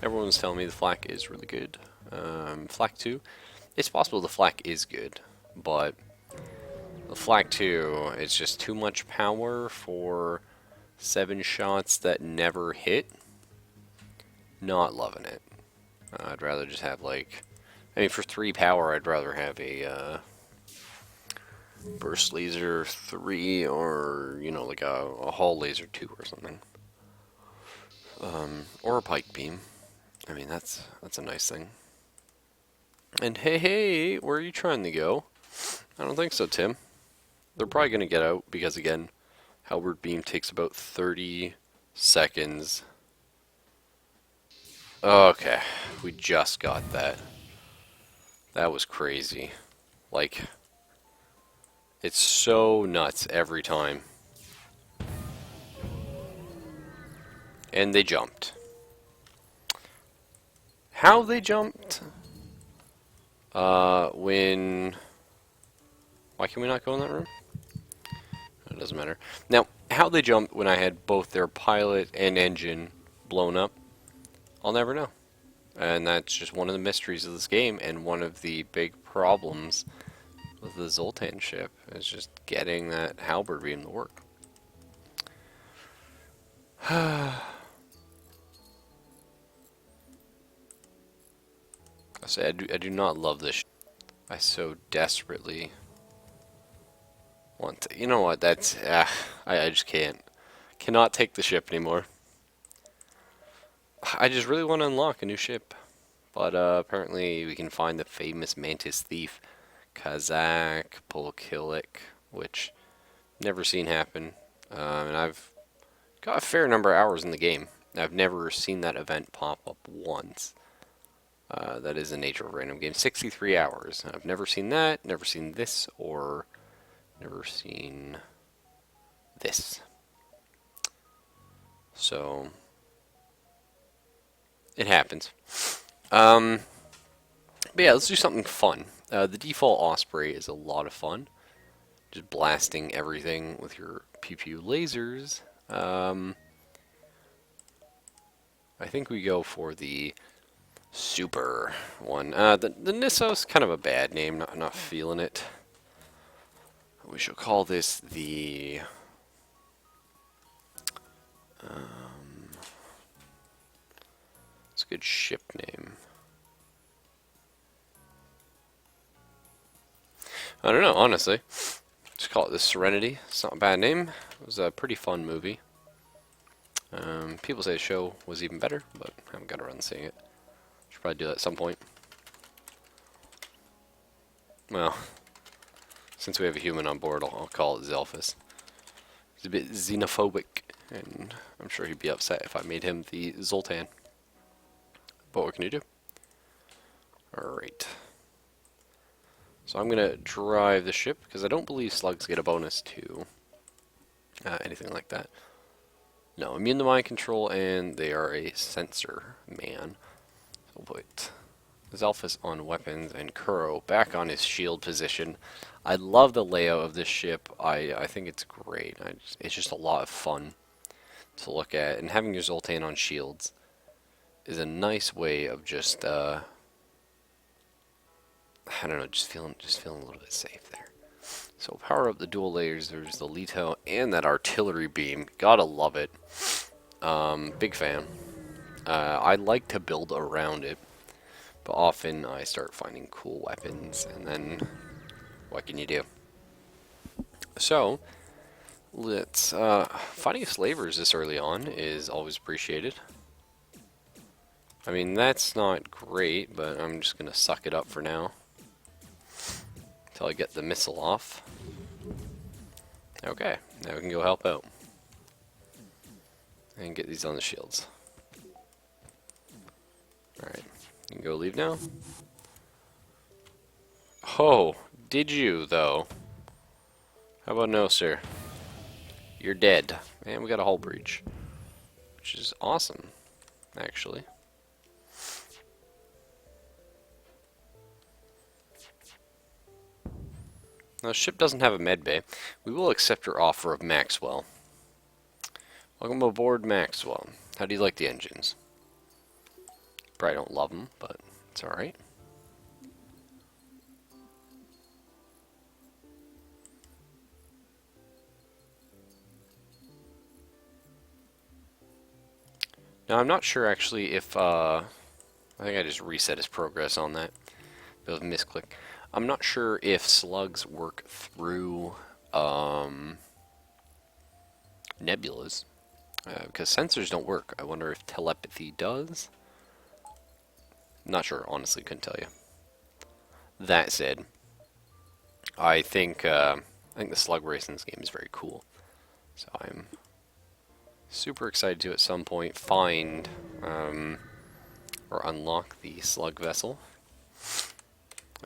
Everyone was telling me the Flak is really good. Flak 2, it's possible the Flak is good, but the Flak 2 is just too much power for 7 shots that never hit. Not loving it. I'd rather just have like, I mean, for 3 power, I'd rather have a Burst Laser 3 or, you know, like a Hull Laser 2 or something. Or a Pike Beam. I mean, that's a nice thing. And hey, where are you trying to go? I don't think so, Tim. They're probably going to get out because, again, Halberd Beam takes about 30 seconds. Okay, we just got that. That was crazy. Like, it's so nuts every time. And they jumped. How they jumped? When... Why can we not go in that room? It doesn't matter. Now, how they jumped when I had both their pilot and engine blown up, I'll never know. And that's just one of the mysteries of this game, and one of the big problems with the Zoltan ship, is just getting that Halberd Beam to work. I say I do not love this. I so desperately want to. You know what? That's I just cannot take the ship anymore. I just really want to unlock a new ship, but apparently we can find the famous Mantis Thief, Kazak Polkilik, which never seen happen. And I've got a fair number of hours in the game. I've never seen that event pop up once. That is the nature of random games. 63 hours. I've never seen that, never seen this, or never seen this. So, it happens. But yeah, let's do something fun. The default Osprey is a lot of fun. Just blasting everything with your pew-pew lasers. I think we go for the super one. The Nissos, kind of a bad name, not feeling it. We shall call this the... it's a good ship name. I don't know, honestly. Just call it the Serenity. It's not a bad name. It was a pretty fun movie. People say the show was even better, but I haven't got around to seeing it. Should probably do that at some point. Well, since we have a human on board, I'll call it Zelphus. He's a bit xenophobic, and I'm sure he'd be upset if I made him the Zoltan. But what can you do? Alright. So I'm going to drive the ship, because I don't believe slugs get a bonus to anything like that. No, immune to mind control, and they are a sensor man. So we'll put Zelphus on weapons, and Kuro back on his shield position. I love the layout of this ship. I think it's great. It's just a lot of fun to look at, and having your Zoltan on shields is a nice way of just I don't know, just feeling a little bit safe there. So power up the dual layers. There's the Leto and that artillery beam. Gotta love it. Big fan. I like to build around it, but often I start finding cool weapons, and then what can you do? So let's finding slavers this early on is always appreciated. I mean, that's not great, but I'm just gonna suck it up for now until I get the missile off. Okay, now we can go help out and get these on the shields. Alright, you can go leave now. Oh, did you though? How about no, sir? You're dead. And we got a hull breach, which is awesome, actually. Now, the ship doesn't have a med bay. We will accept your offer of Maxwell. Welcome aboard, Maxwell. How do you like the engines? Probably don't love them, but it's alright. Now, I'm not sure actually if, I think I just reset his progress on that. Bit of a misclick. I'm not sure if slugs work through nebulas, because sensors don't work. I wonder if telepathy does. Not sure, honestly, couldn't tell you. That said, I think the slug race in this game is very cool. So I'm super excited to at some point find or unlock the slug vessel.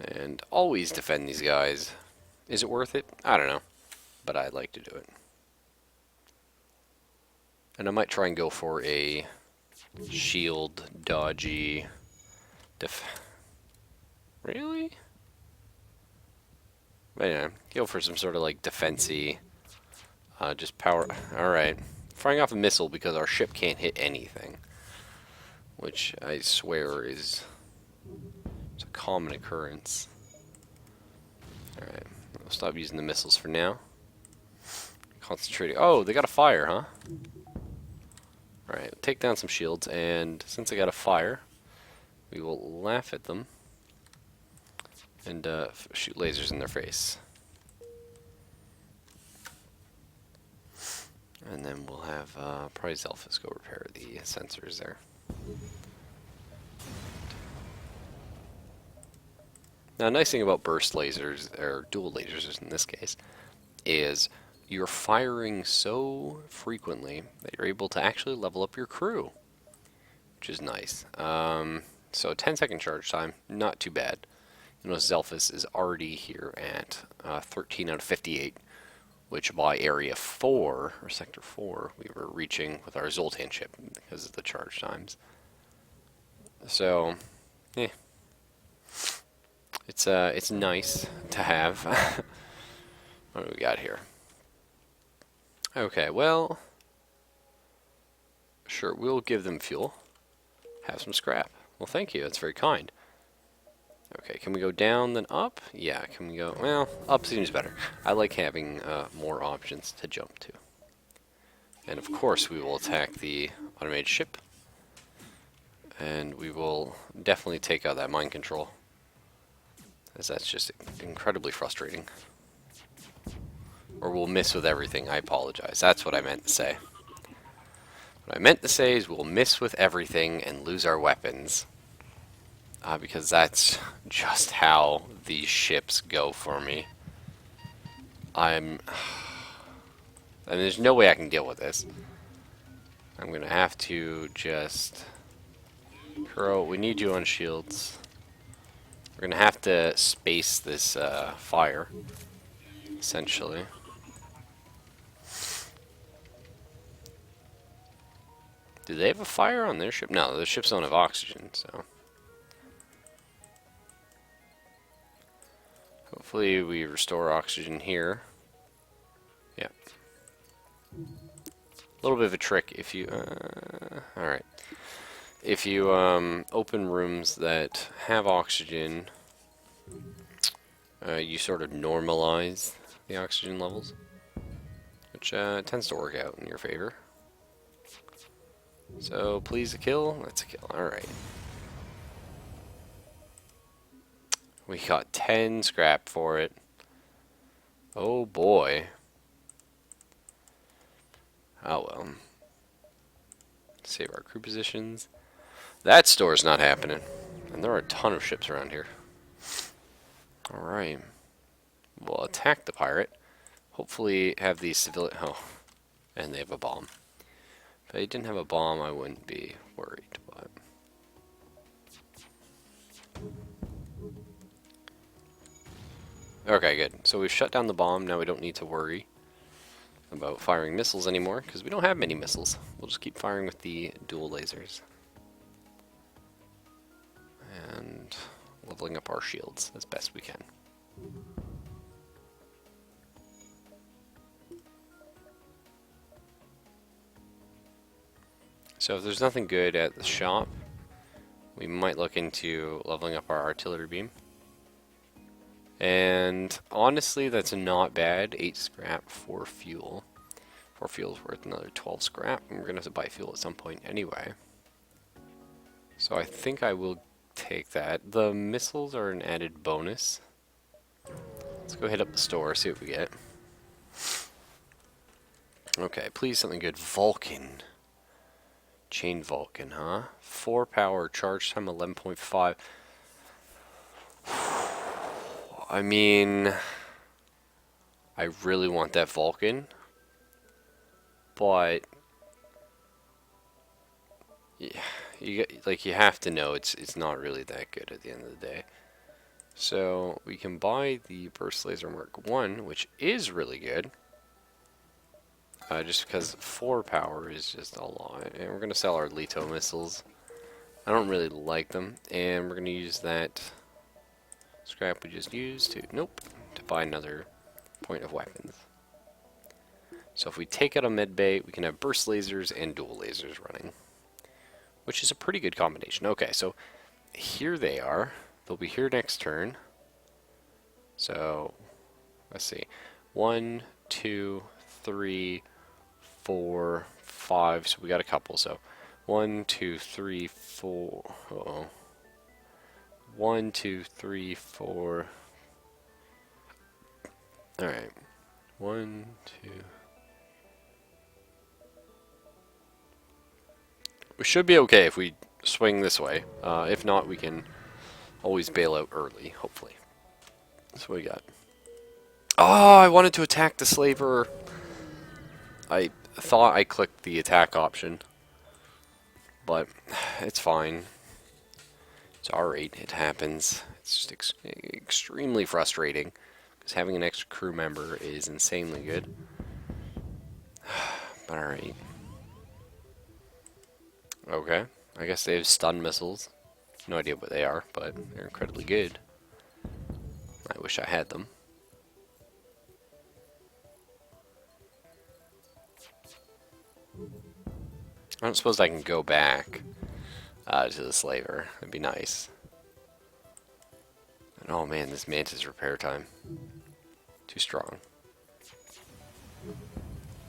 And always defend these guys. Is it worth it? I don't know. But I'd like to do it. And I might try and go for a shield, dodgy, Really? But yeah, go for some sort of like defensey. Just power. Alright. Firing off a missile because our ship can't hit anything. Which I swear is a common occurrence. Alright. I'll stop using the missiles for now. Concentrating. Oh, they got a fire, huh? Alright, take down some shields, and since they got a fire, we will laugh at them and shoot lasers in their face. And then we'll have probably Zelphus go repair the sensors there. Now, a nice thing about burst lasers, or dual lasers in this case, is you're firing so frequently that you're able to actually level up your crew, which is nice. So 10-second charge time, not too bad. You know, Zelphus is already here at 13 out of 58, which by Area 4, or Sector 4, we were reaching with our Zoltan ship because of the charge times. So, yeah. It's nice to have. What do we got here? Okay, well, sure, we'll give them fuel. Have some scrap. Well, thank you, that's very kind. Okay, can we go down then up? Yeah, can we go, well, up seems better. I like having more options to jump to. And of course we will attack the automated ship. And we will definitely take out that mind control, as that's just incredibly frustrating. Or we'll miss with everything. I apologize. That's what I meant to say. What I meant to say is we'll miss with everything and lose our weapons. Because that's just how these ships go for me. I mean, there's no way I can deal with this. I'm going to have to just... Kuro, we need you on shields. We're going to have to space this fire, essentially. Do they have a fire on their ship? No, the ships don't have oxygen, so... Hopefully we restore oxygen here. Yeah. A little bit of a trick if you... Alright. If you open rooms that have oxygen, you sort of normalize the oxygen levels, which tends to work out in your favor. So, please a kill? That's a kill. Alright. We got 10 scrap for it. Oh boy. Oh well. Save our crew positions. That store's not happening. And there are a ton of ships around here. Alright. We'll attack the pirate. Hopefully have these civilian... Oh. And they have a bomb. If they didn't have a bomb, I wouldn't be worried, but... Okay, good. So we've shut down the bomb. Now we don't need to worry about firing missiles anymore, because we don't have many missiles. We'll just keep firing with the dual lasers. And leveling up our shields as best we can. So if there's nothing good at the shop, we might look into leveling up our artillery beam. And honestly, that's not bad. 8 scrap, 4 fuel. 4 fuel is worth another 12 scrap, and we're going to have to buy fuel at some point anyway. So I think I will take that. The missiles are an added bonus. Let's go hit up the store, see what we get. Okay, please something good. Vulcan. Chain Vulcan, huh? 4 power, charge time 11.5. I mean, I really want that Vulcan, but yeah, you have to know it's not really that good at the end of the day. So we can buy the Burst Laser Mark 1, which is really good. Just because 4 power is just a lot. And we're going to sell our Leto missiles. I don't really like them. And we're going to use that scrap we just used to buy another point of weapons. So if we take out a med bay, we can have burst lasers and dual lasers running, which is a pretty good combination. Okay, so here they are. They'll be here next turn. So let's see. 1, 2, 3, 4, 5. So we got a couple. So 1, 2, 3, 4. Uh-oh. 1, 2, 3, 4. Alright. 1, 2. We should be okay if we swing this way. If not, we can always bail out early, hopefully. That's what we got. Oh, I wanted to attack the slaver. I thought I clicked the attack option, but it's fine. It's alright, it happens. It's just extremely frustrating, because having an extra crew member is insanely good. But alright. Okay, I guess they have stun missiles. No idea what they are, but they're incredibly good. I wish I had them. I don't suppose I can go back to the slaver. That'd be nice. And oh man, this mantis repair time. Too strong.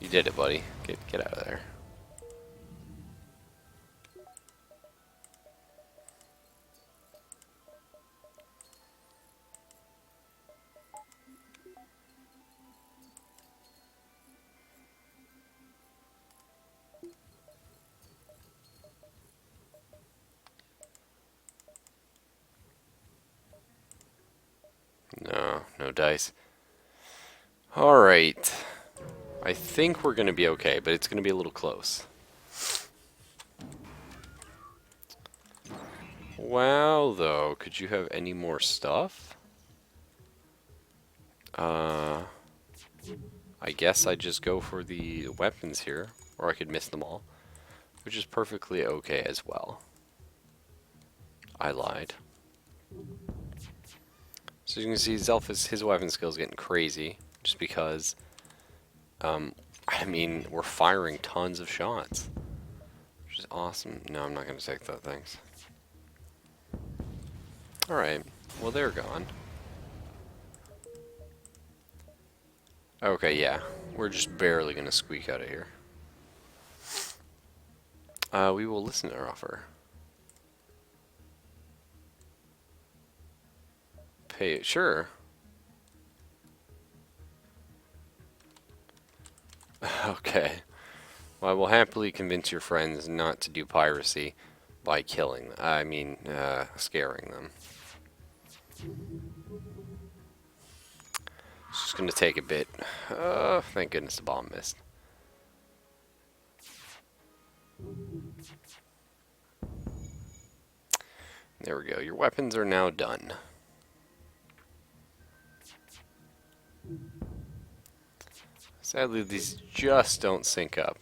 You did it, buddy. Get out of there. No dice. Alright. I think we're going to be okay, but it's going to be a little close. Wow, though. Could you have any more stuff? I guess I'd just go for the weapons here, or I could miss them all, which is perfectly okay as well. I lied. So you can see Zelphus, his weapon skill is getting crazy, just because, I mean, we're firing tons of shots, which is awesome. No, I'm not going to take that, thanks. Alright, well they're gone. Okay, yeah, we're just barely going to squeak out of here. We will listen to our offer. Pay it, sure. Okay. Well, I will happily convince your friends not to do piracy by killing them. I mean, scaring them. It's just going to take a bit. Oh, thank goodness the bomb missed. There we go. Your weapons are now done. Sadly, these just don't sync up.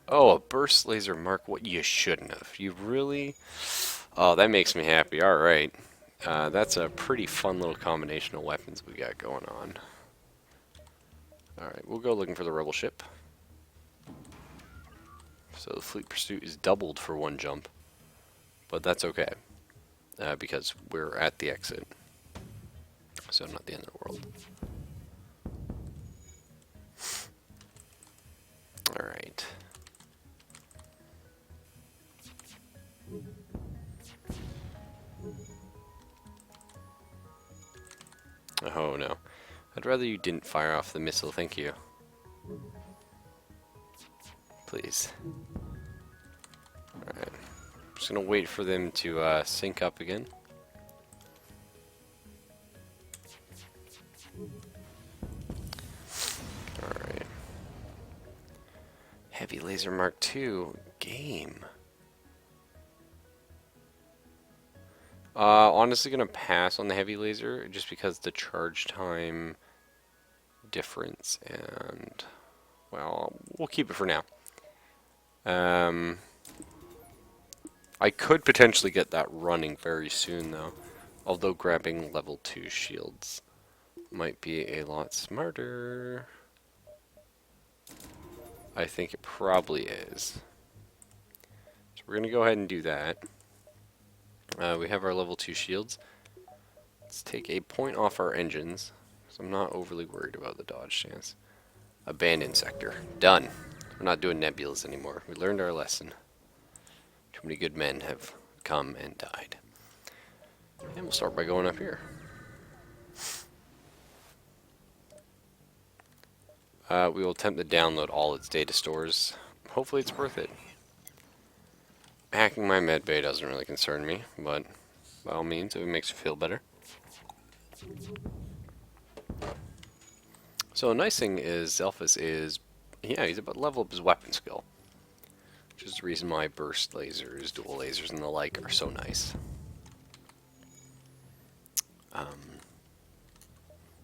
Oh, a burst laser mark. What you shouldn't have. You really? Oh, that makes me happy. Alright. That's a pretty fun little combination of weapons we got going on. Alright, we'll go looking for the rebel ship. So the fleet pursuit is doubled for one jump. But that's okay. Because we're at the exit. So not the end of the world. Alright. Oh no. I'd rather you didn't fire off the missile, thank you. Please. Alright. Just gonna wait for them to sync up again. Alright. Heavy Laser Mark II game. Honestly gonna pass on the heavy laser just because the charge time difference, and well, we'll keep it for now. I could potentially get that running very soon though, although grabbing level 2 shields might be a lot smarter. I think it probably is. So we're gonna go ahead and do that. We have our level 2 shields. Let's take a point off our engines, because I'm not overly worried about the dodge chance. Abandoned sector. Done. We're not doing nebulas anymore. We learned our lesson. Too many good men have come and died. And we'll start by going up here. We will attempt to download all its data stores. Hopefully it's worth it. Hacking my medbay doesn't really concern me, but by all means, if it makes you feel better. So a nice thing is Zelphus is, yeah, he's about to level up his weapon skill. Which is the reason why burst lasers, dual lasers, and the like are so nice.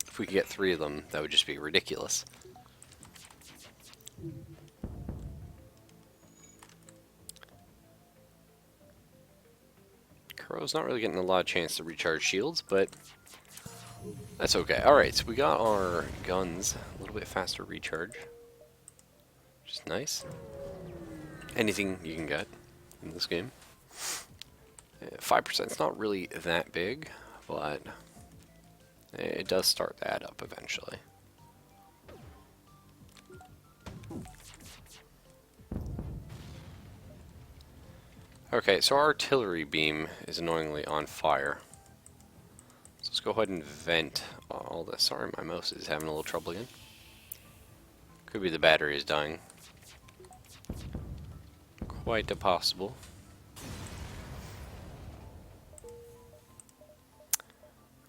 If we could get 3 of them, that would just be ridiculous. Kuro's not really getting a lot of chance to recharge shields, but that's okay. Alright, so we got our guns a little bit faster recharge. Which is nice. Anything you can get in this game. 5% is not really that big, but it does start to add up eventually. Okay, so our artillery beam is annoyingly on fire. So let's go ahead and vent all this. Sorry, my mouse is having a little trouble again. Could be the battery is dying. Quite possible.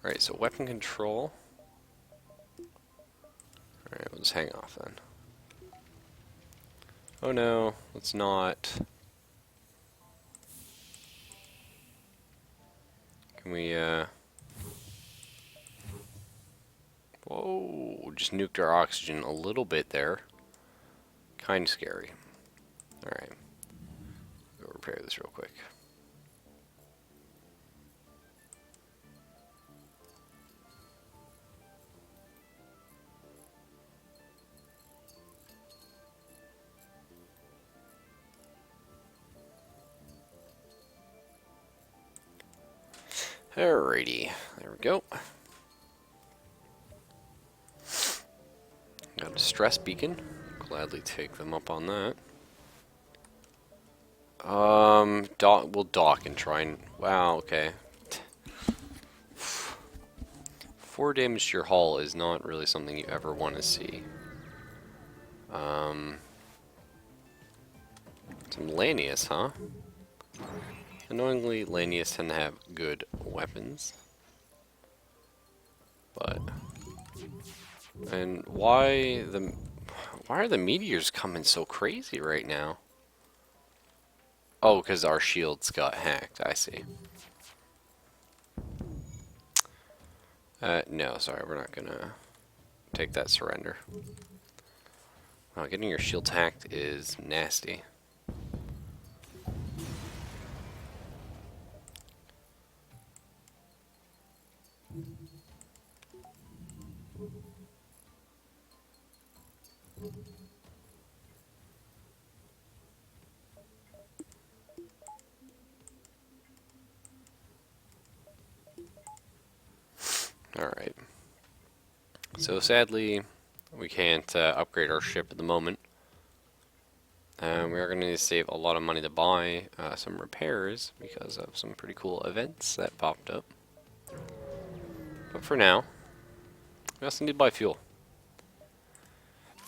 Alright, so weapon control. Alright, we'll just hang off then. Oh no, let's not. Can we, whoa, just nuked our oxygen a little bit there. Kind of scary. Alright. Go repair this real quick. Alrighty, there we go. Got a stress beacon. Gladly take them up on that. We'll dock and try and... Wow, okay. 4 damage to your hull is not really something you ever want to see. Some Lanius, huh? Annoyingly, Lanius tend to have good weapons. But... And why are the meteors coming so crazy right now? Oh, because our shields got hacked, I see. No, sorry, we're not gonna take that surrender. Wow, getting your shields hacked is nasty. Alright. So sadly, we can't upgrade our ship at the moment. We are going to need to save a lot of money to buy some repairs because of some pretty cool events that popped up. But for now, we also need to buy fuel.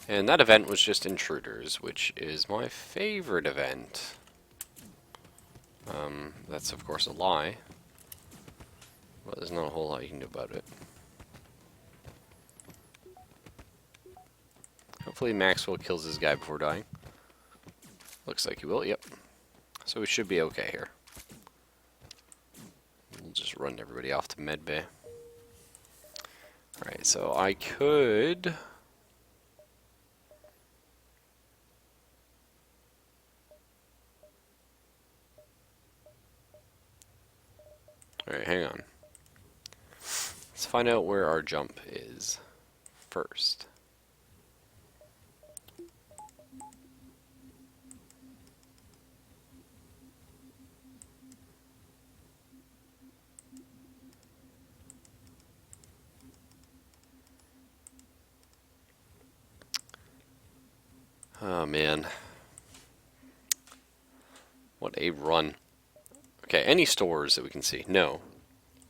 And that event was just Intruders, which is my favorite event. That's of course a lie, but there's not a whole lot you can do about it. Hopefully Maxwell kills this guy before dying. Looks like he will, yep. So we should be okay here. We'll just run everybody off to medbay. Alright, so I could... Alright, hang on. Let's find out where our jump is first. Oh man. What a run. Okay, any stores that we can see? No.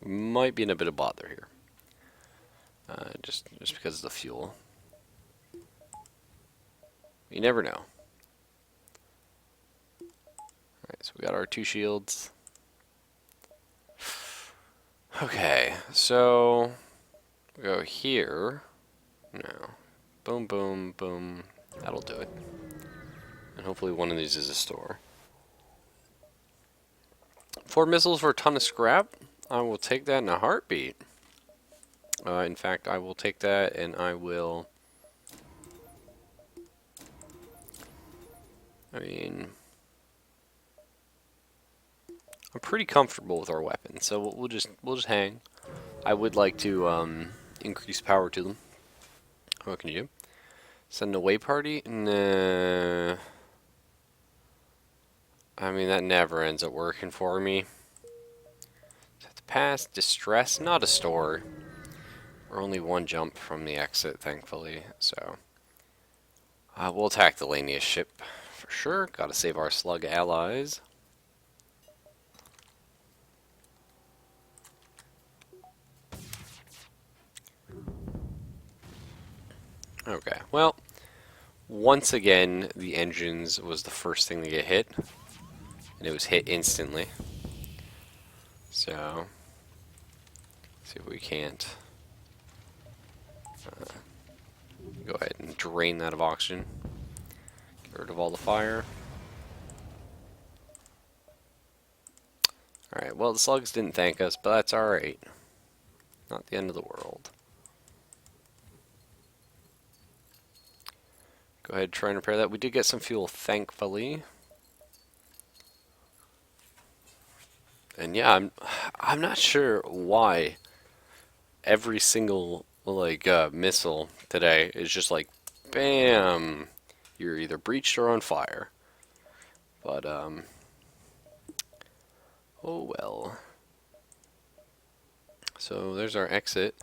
We might be in a bit of bother here. Just because of the fuel. You never know. Alright, so we got our 2 shields. Okay, so we go here. No. Boom, boom, boom. That'll do it. And hopefully one of these is a store. 4 missiles for a ton of scrap. I will take that in a heartbeat. In fact, I will take that and I will... I'm pretty comfortable with our weapons, so we'll just hang. I would like to increase power to them. What can you do? Send an away party? Nah. I mean, that never ends up working for me. Have to pass distress, not a store. We're only 1 jump from the exit, thankfully, so we'll attack the Lanius ship for sure. Gotta save our slug allies. Okay, well, once again, the engines was the first thing to get hit, and it was hit instantly. So, see if we can't go ahead and drain that of oxygen. Get rid of all the fire. Alright, well, the slugs didn't thank us, but that's alright. Not the end of the world. Go ahead and try and repair that. We did get some fuel, thankfully. And yeah, I'm not sure why every single missile today is just like bam, you're either breached or on fire. But oh well. So there's our exit.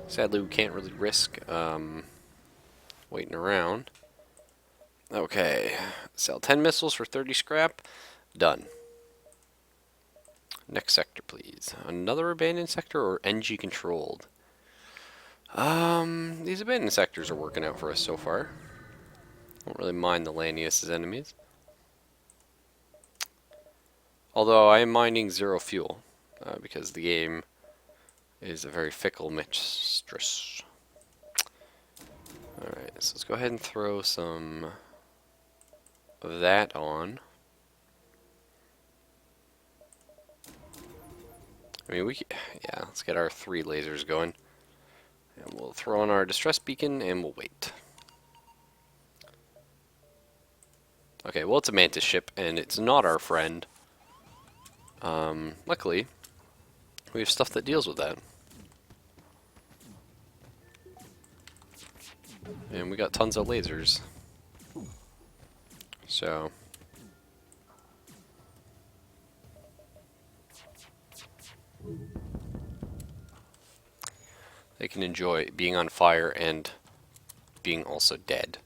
Sadly, we can't really risk waiting around. Okay, sell 10 missiles for 30 scrap. Done. Next sector, please. Another abandoned sector or NG controlled? These abandoned sectors are working out for us so far. Don't really mind the Lanius' enemies. Although I am mining 0 fuel, because the game is a very fickle mistress. Alright, so let's go ahead and throw some of that on. I mean, yeah, let's get our 3 lasers going. And we'll throw on our distress beacon and we'll wait. Okay, well, it's a Mantis ship and it's not our friend. Luckily, we have stuff that deals with that. And we got tons of lasers. So... they can enjoy being on fire and being also dead.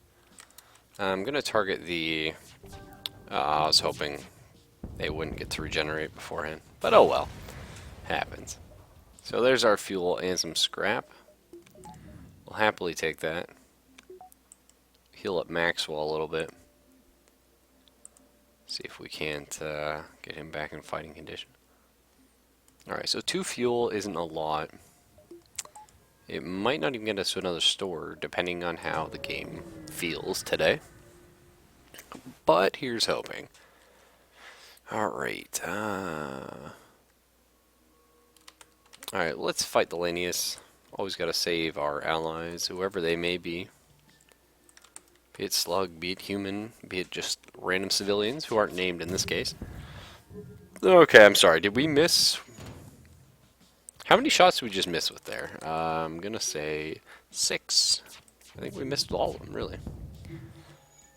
I'm going to target the... I was hoping they wouldn't get to regenerate beforehand, but oh well. Happens. So there's our fuel and some scrap. We'll happily take that. Heal up Maxwell a little bit. See if we can't get him back in fighting condition. Alright, so 2 fuel isn't a lot. It might not even get us to another store, depending on how the game feels today. But here's hoping. Alright, Alright, let's fight the Lanius. Always gotta save our allies, whoever they may be. Be it slug, be it human, be it just random civilians who aren't named in this case. Okay, I'm sorry, did we miss... How many shots did we just miss with there? I'm gonna say 6. I think we missed all of them, really.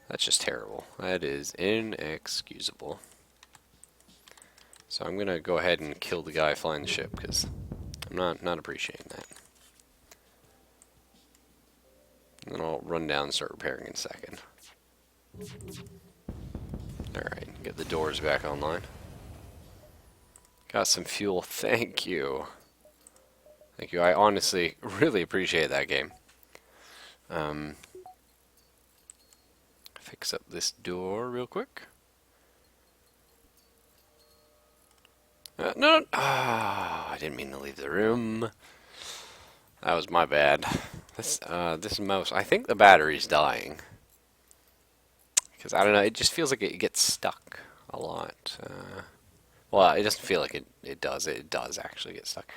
That's just terrible. That is inexcusable. So I'm gonna go ahead and kill the guy flying the ship, because I'm not appreciating that. And then I'll run down and start repairing in a second. Alright, get the doors back online. Got some fuel, thank you. Thank you, I honestly really appreciate that game. Fix up this door real quick. No, I didn't mean to leave the room. That was my bad. This mouse, I think the battery's dying. Because, I don't know, it just feels like it gets stuck a lot. Well, it doesn't feel like it does. It does actually get stuck.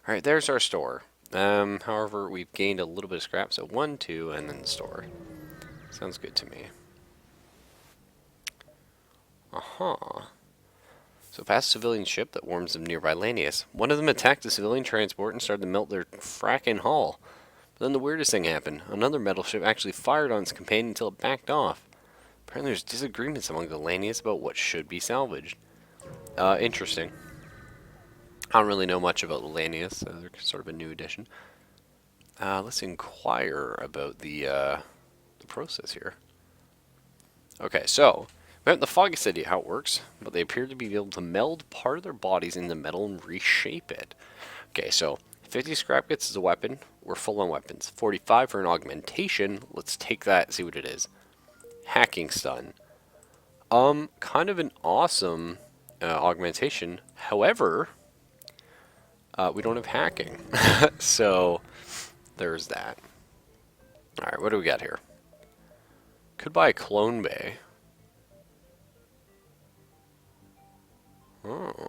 Alright, there's our store. However, we've gained a little bit of scrap, so 1, 2, and then the store. Sounds good to me. So past a civilian ship that warns them nearby Lanius. One of them attacked the civilian transport and started to melt their fracking hull. But then the weirdest thing happened. Another metal ship actually fired on its companion until it backed off. Apparently there's disagreements among the Lanius about what should be salvaged. Interesting. I don't really know much about the Lanius. They're sort of a new addition. Let's inquire about the process here. Okay, so we haven't the foggiest idea how it works, but they appear to be able to meld part of their bodies into metal and reshape it. Okay, so 50 scrap kits as a weapon. We're full on weapons. 45 for an augmentation. Let's take that and see what it is. Hacking stun. Kind of an awesome augmentation. However, we don't have hacking. So, there's that. Alright, what do we got here? Could buy a clone bay. Oh.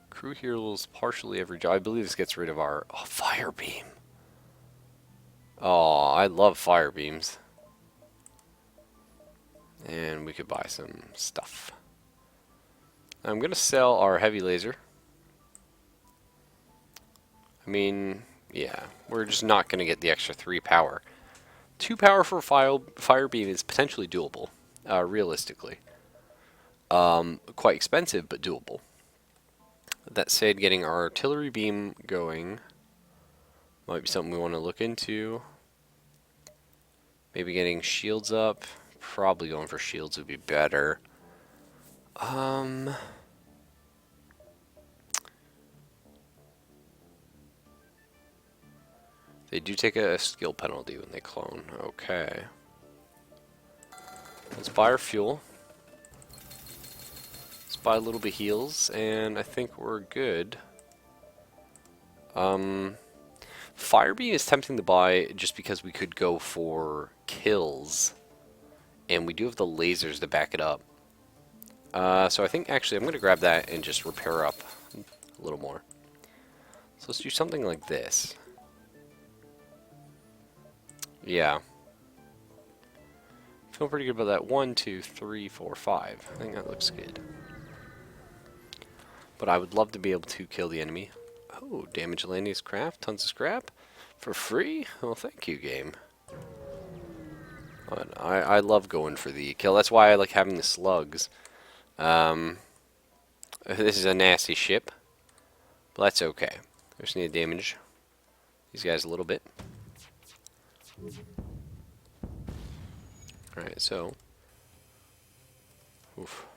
Crew heals partially every job. I believe this gets rid of our fire beam. Oh, I love fire beams. And we could buy some stuff. I'm gonna sell our heavy laser. I mean, yeah, we're just not gonna get the extra 3 power. 2 power for fire beam is potentially doable, realistically. Quite expensive, but doable. That said, getting our artillery beam going might be something we want to look into. Maybe getting shields up. Probably going for shields would be better. They do take a skill penalty when they clone. Okay. Let's buy our fuel. Let's buy a little bit of heals, and I think we're good. Firebeam is tempting to buy just because we could go for kills. And we do have the lasers to back it up. So I think actually I'm going to grab that and just repair up a little more. So let's do something like this. Yeah. Feel pretty good about that. 1, 2, 3, 4, 5. I think that looks good. But I would love to be able to kill the enemy. Oh, damage Lanius craft, tons of scrap. For free? Well, thank you, game. I love going for the kill. That's why I like having the slugs. This is a nasty ship, but that's okay. We just need to damage these guys a little bit. Alright, so... Oof.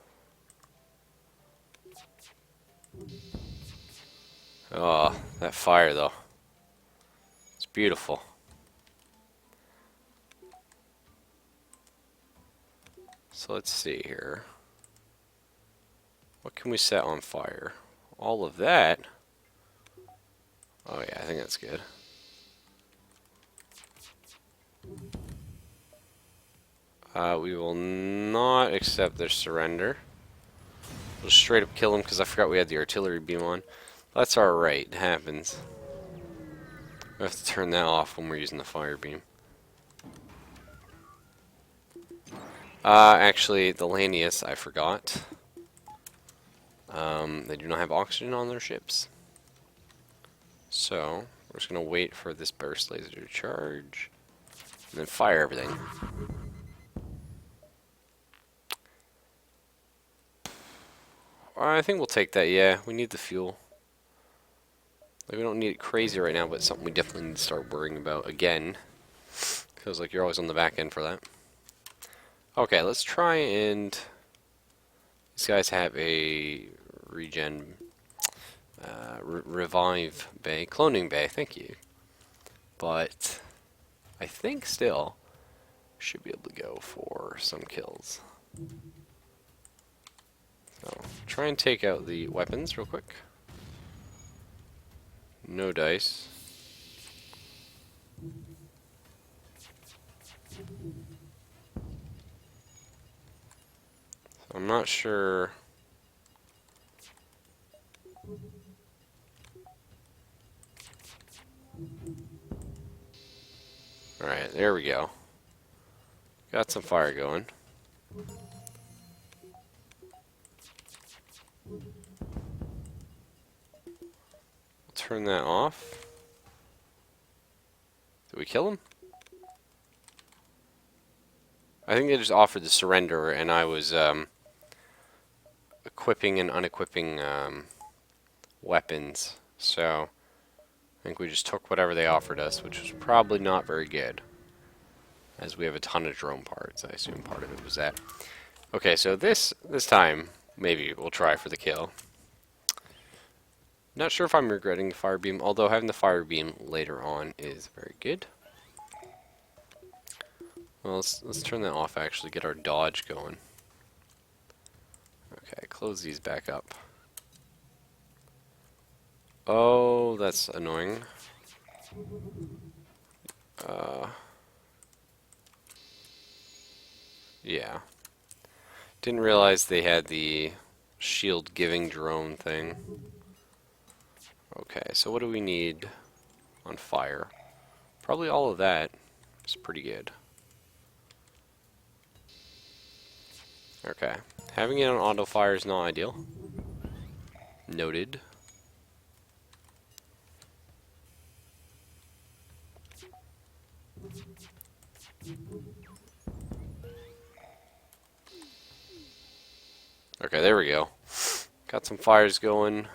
Oh, that fire though. It's beautiful. So let's see here. What can we set on fire? All of that? Oh yeah, I think that's good. We will not accept their surrender. We'll just straight up kill them because I forgot we had the artillery beam on. That's alright, it happens. We have to turn that off when we're using the fire beam. Actually, the Lanius, I forgot. They do not have oxygen on their ships. So, we're just going to wait for this burst laser to charge. And then fire everything. I think we'll take that, yeah. We need the fuel. Like, we don't need it crazy right now, but it's something we definitely need to start worrying about again. Feels like you're always on the back end for that. Okay, let's try and... These guys have a regen... revive bay. Cloning bay, thank you. But... I think still... should be able to go for some kills. So, try and take out the weapons real quick. No dice. So I'm not sure. Alright, there we go. Got some fire going. Turn that off. Did we kill him? I think they just offered to surrender, and I was equipping and unequipping weapons. So I think we just took whatever they offered us, which was probably not very good, as we have a ton of drone parts. I assume part of it was that. Okay, so this time maybe we'll try for the kill. Not sure if I'm regretting the fire beam, although having the fire beam later on is very good. Well, let's turn that off actually, get our dodge going. Okay, close these back up. Oh, that's annoying. Yeah. Didn't realize they had the shield giving drone thing. Okay, so what do we need on fire? Probably all of that is pretty good. Okay, having it on auto fire is not ideal. Noted. Okay, there we go. Got some fires going.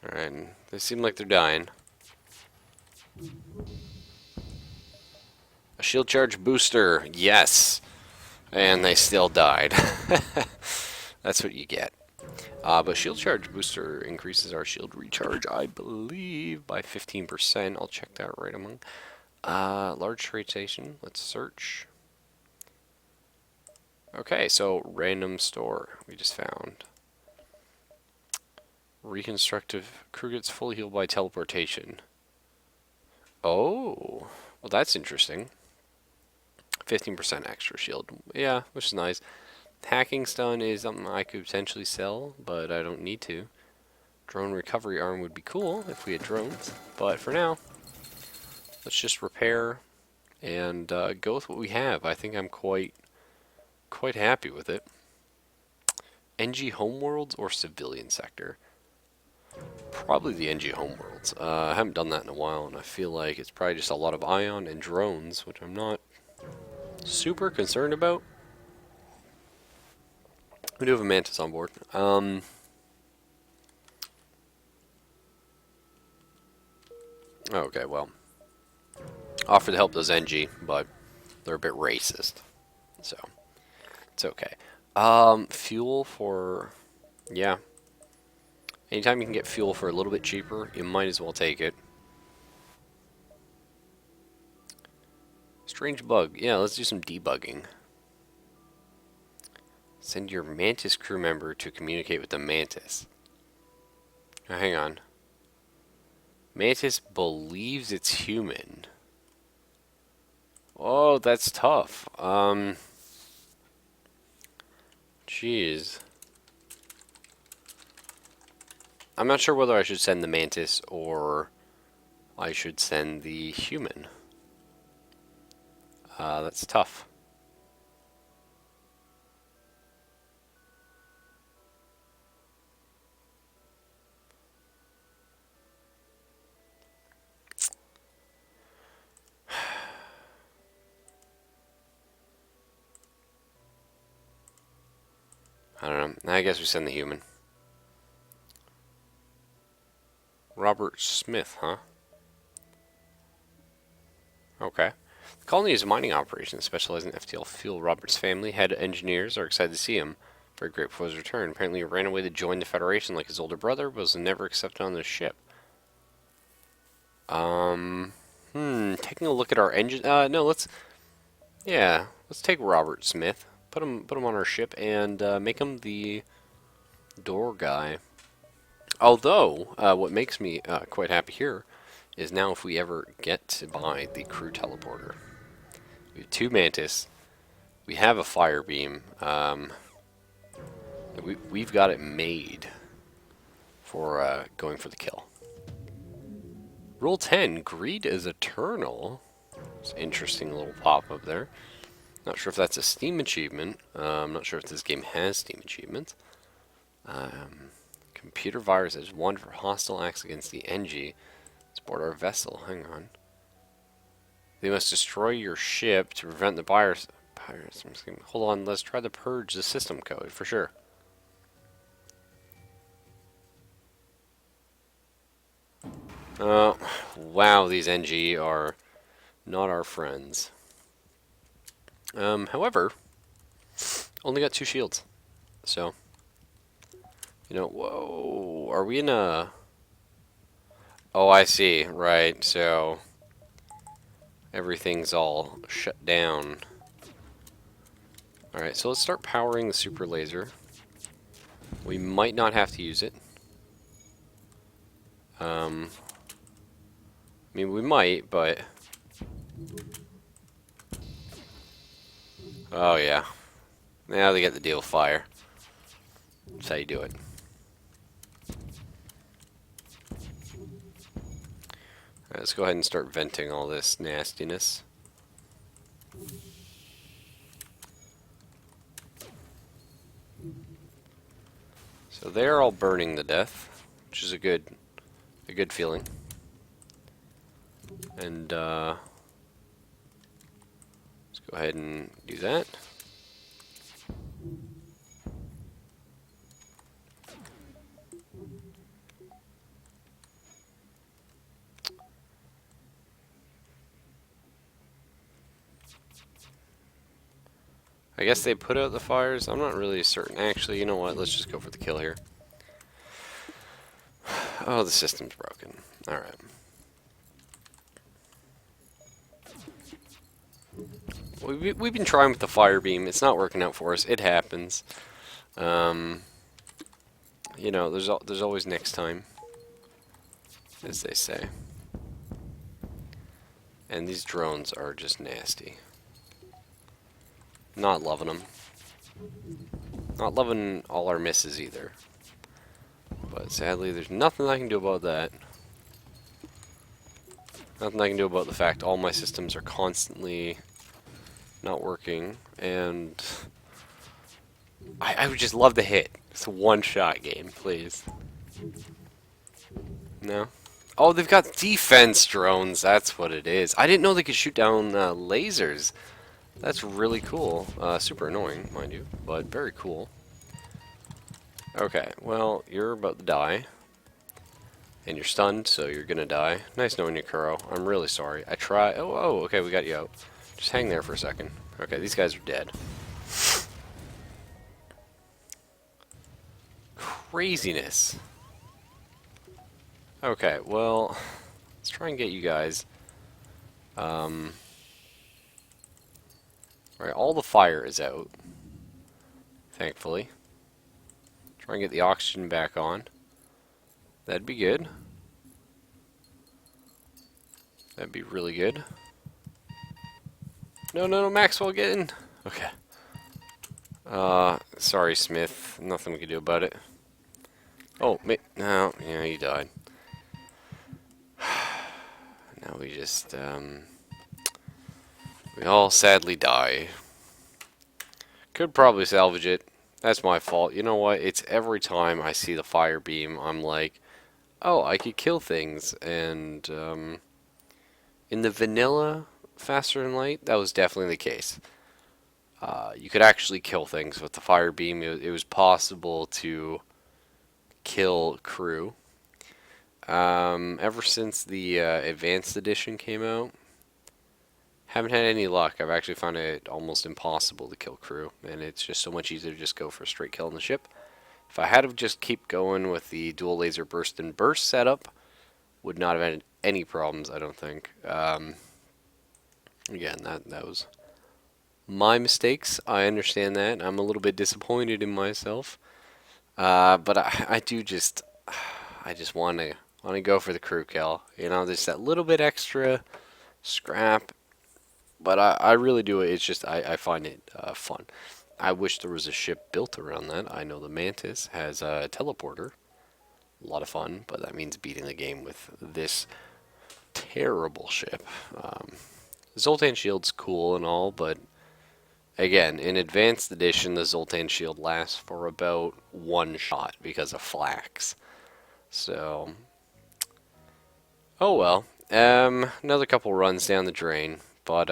Alright, they seem like they're dying. A shield charge booster, yes! And they still died. That's what you get. But shield charge booster increases our shield recharge, I believe, by 15%. I'll check that right among. Large trade station, let's search. Okay, so random store we just found. Reconstructive crew gets fully healed by teleportation. Oh, well that's interesting. 15% extra shield. Yeah, which is nice. Hacking stun is something I could potentially sell, but I don't need to. Drone recovery arm would be cool if we had drones, but for now, let's just repair and go with what we have. I think I'm quite happy with it. NG Homeworlds or Civilian Sector? Probably the NG Homeworlds. I haven't done that in a while, and I feel like it's probably just a lot of ion and drones, which I'm not super concerned about. We do have a Mantis on board. Okay, well. Offer to help those NG, but they're a bit racist. So, it's okay. Fuel for... Yeah. Anytime you can get fuel for a little bit cheaper, you might as well take it. Strange bug. Yeah, let's do some debugging. Send your Mantis crew member to communicate with the Mantis. Now, hang on. Mantis believes it's human. Oh, that's tough. Jeez. I'm not sure whether I should send the Mantis or I should send the human. That's tough. I don't know. I guess we send the human. Robert Smith, huh? Okay. The colony is a mining operation specializing in FTL fuel. Robert's family, head engineers, are excited to see him. Very grateful for his return. Apparently he ran away to join the Federation like his older brother, but was never accepted on the ship. Taking a look at our engine. No, let's take Robert Smith. Put him on our ship and make him the door guy. Although, what makes me quite happy here is now if we ever get to buy the crew teleporter. We have 2 Mantis. We have a fire beam. We've got it made for going for the kill. Rule 10, greed is eternal. It's an interesting little pop-up there. Not sure if that's a Steam achievement. I'm not sure if this game has Steam achievements. Computer viruses. 1 for hostile acts against the NG. Let's board our vessel. Hang on. They must destroy your ship to prevent the pirates. Hold on, let's try to purge the system code for sure. Wow, these NG are not our friends. However, only got 2 shields. So, you know, whoa, are we in a... Oh, I see, right, so everything's all shut down. Alright, so let's start powering the super laser. We might not have to use it. I mean, we might, but... Oh, yeah. Now they get the deal with fire. That's how you do it. Alright, let's go ahead and start venting all this nastiness. So they're all burning to death, which is a good feeling. And let's go ahead and do that. I guess they put out the fires. I'm not really certain. Actually, you know what? Let's just go for the kill here. Oh, the system's broken. Alright. We've been trying with the fire beam. It's not working out for us. It happens. You know, there's always next time, as they say. And these drones are just nasty. Not loving them. Not loving all our misses either. But sadly, there's nothing I can do about that. Nothing I can do about the fact all my systems are constantly not working, and I would just love to hit. It's a one-shot game, please. No? Oh, they've got defense drones. That's what it is. I didn't know they could shoot down lasers. That's really cool. Super annoying, mind you, but very cool. Okay, well, you're about to die. And you're stunned, so you're gonna die. Nice knowing you, Kuro. I'm really sorry. I try. Oh, okay, we got you out. Just hang there for a second. Okay, these guys are dead. Craziness. Okay, well, let's try and get you guys. Right, all the fire is out. Thankfully. Try and get the oxygen back on. That'd be good. That'd be really good. No, Maxwell, get in. Okay. Sorry, Smith. Nothing we can do about it. Oh, no, yeah, he died. Now we just, we all sadly die. Could probably salvage it. That's my fault. You know what? It's every time I see the fire beam, I'm like, oh, I could kill things. And, in the vanilla Faster Than Light, that was definitely the case. You could actually kill things with the fire beam. It was possible to kill crew. Ever since the Advanced Edition came out, haven't had any luck. I've actually found it almost impossible to kill crew, and it's just so much easier to just go for a straight kill on the ship. If I had to just keep going with the dual laser burst and burst setup, would not have had any problems, I don't think. Again, that was my mistakes. I understand that. I'm a little bit disappointed in myself, but I just want to go for the crew kill. You know, there's that little bit extra scrap, but I really do it. It's just I find it fun. I wish there was a ship built around that. I know the Mantis has a teleporter. A lot of fun, but that means beating the game with this terrible ship. Zoltan Shield's cool and all, but again, in Advanced Edition, the Zoltan Shield lasts for about one shot because of flax. So, oh well. Another couple runs down the drain, but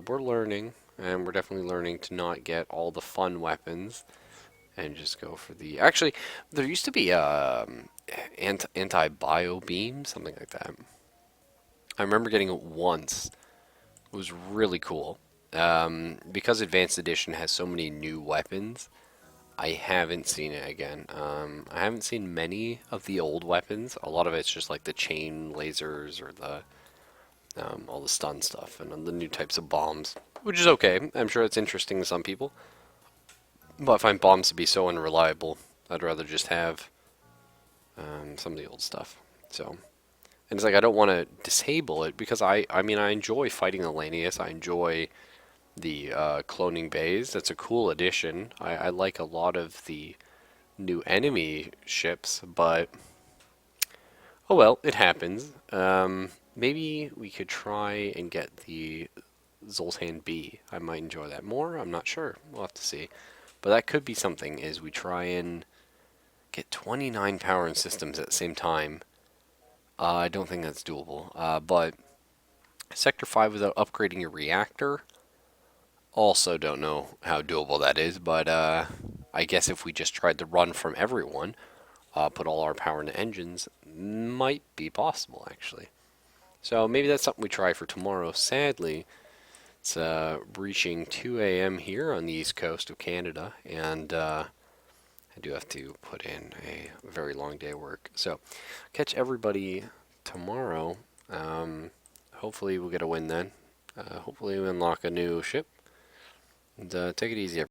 we're learning, and we're definitely learning to not get all the fun weapons and just go for the. Actually, there used to be anti-bio beam, something like that. I remember getting it once. It was really cool. Because Advanced Edition has so many new weapons, I haven't seen it again. I haven't seen many of the old weapons. A lot of it's just like the chain lasers or the all the stun stuff and the new types of bombs, which is okay. I'm sure it's interesting to some people. But I find bombs to be so unreliable. I'd rather just have some of the old stuff. So, and it's like I don't want to disable it because I mean I enjoy fighting Elanius. I enjoy the cloning bays. That's a cool addition. I like a lot of the new enemy ships, but oh well, it happens. Maybe we could try and get the Zoltan B. I might enjoy that more. I'm not sure. We'll have to see. But that could be something, is we try and get 29 power and systems at the same time. I don't think that's doable. But Sector 5 without upgrading your reactor, also don't know how doable that is. But I guess if we just tried to run from everyone, put all our power into engines, might be possible, actually. So maybe that's something we try for tomorrow. Sadly, it's reaching 2 a.m. here on the east coast of Canada, and I do have to put in a very long day of work. So, catch everybody tomorrow. Hopefully we'll get a win then. Hopefully we unlock a new ship. And take it easy, everybody.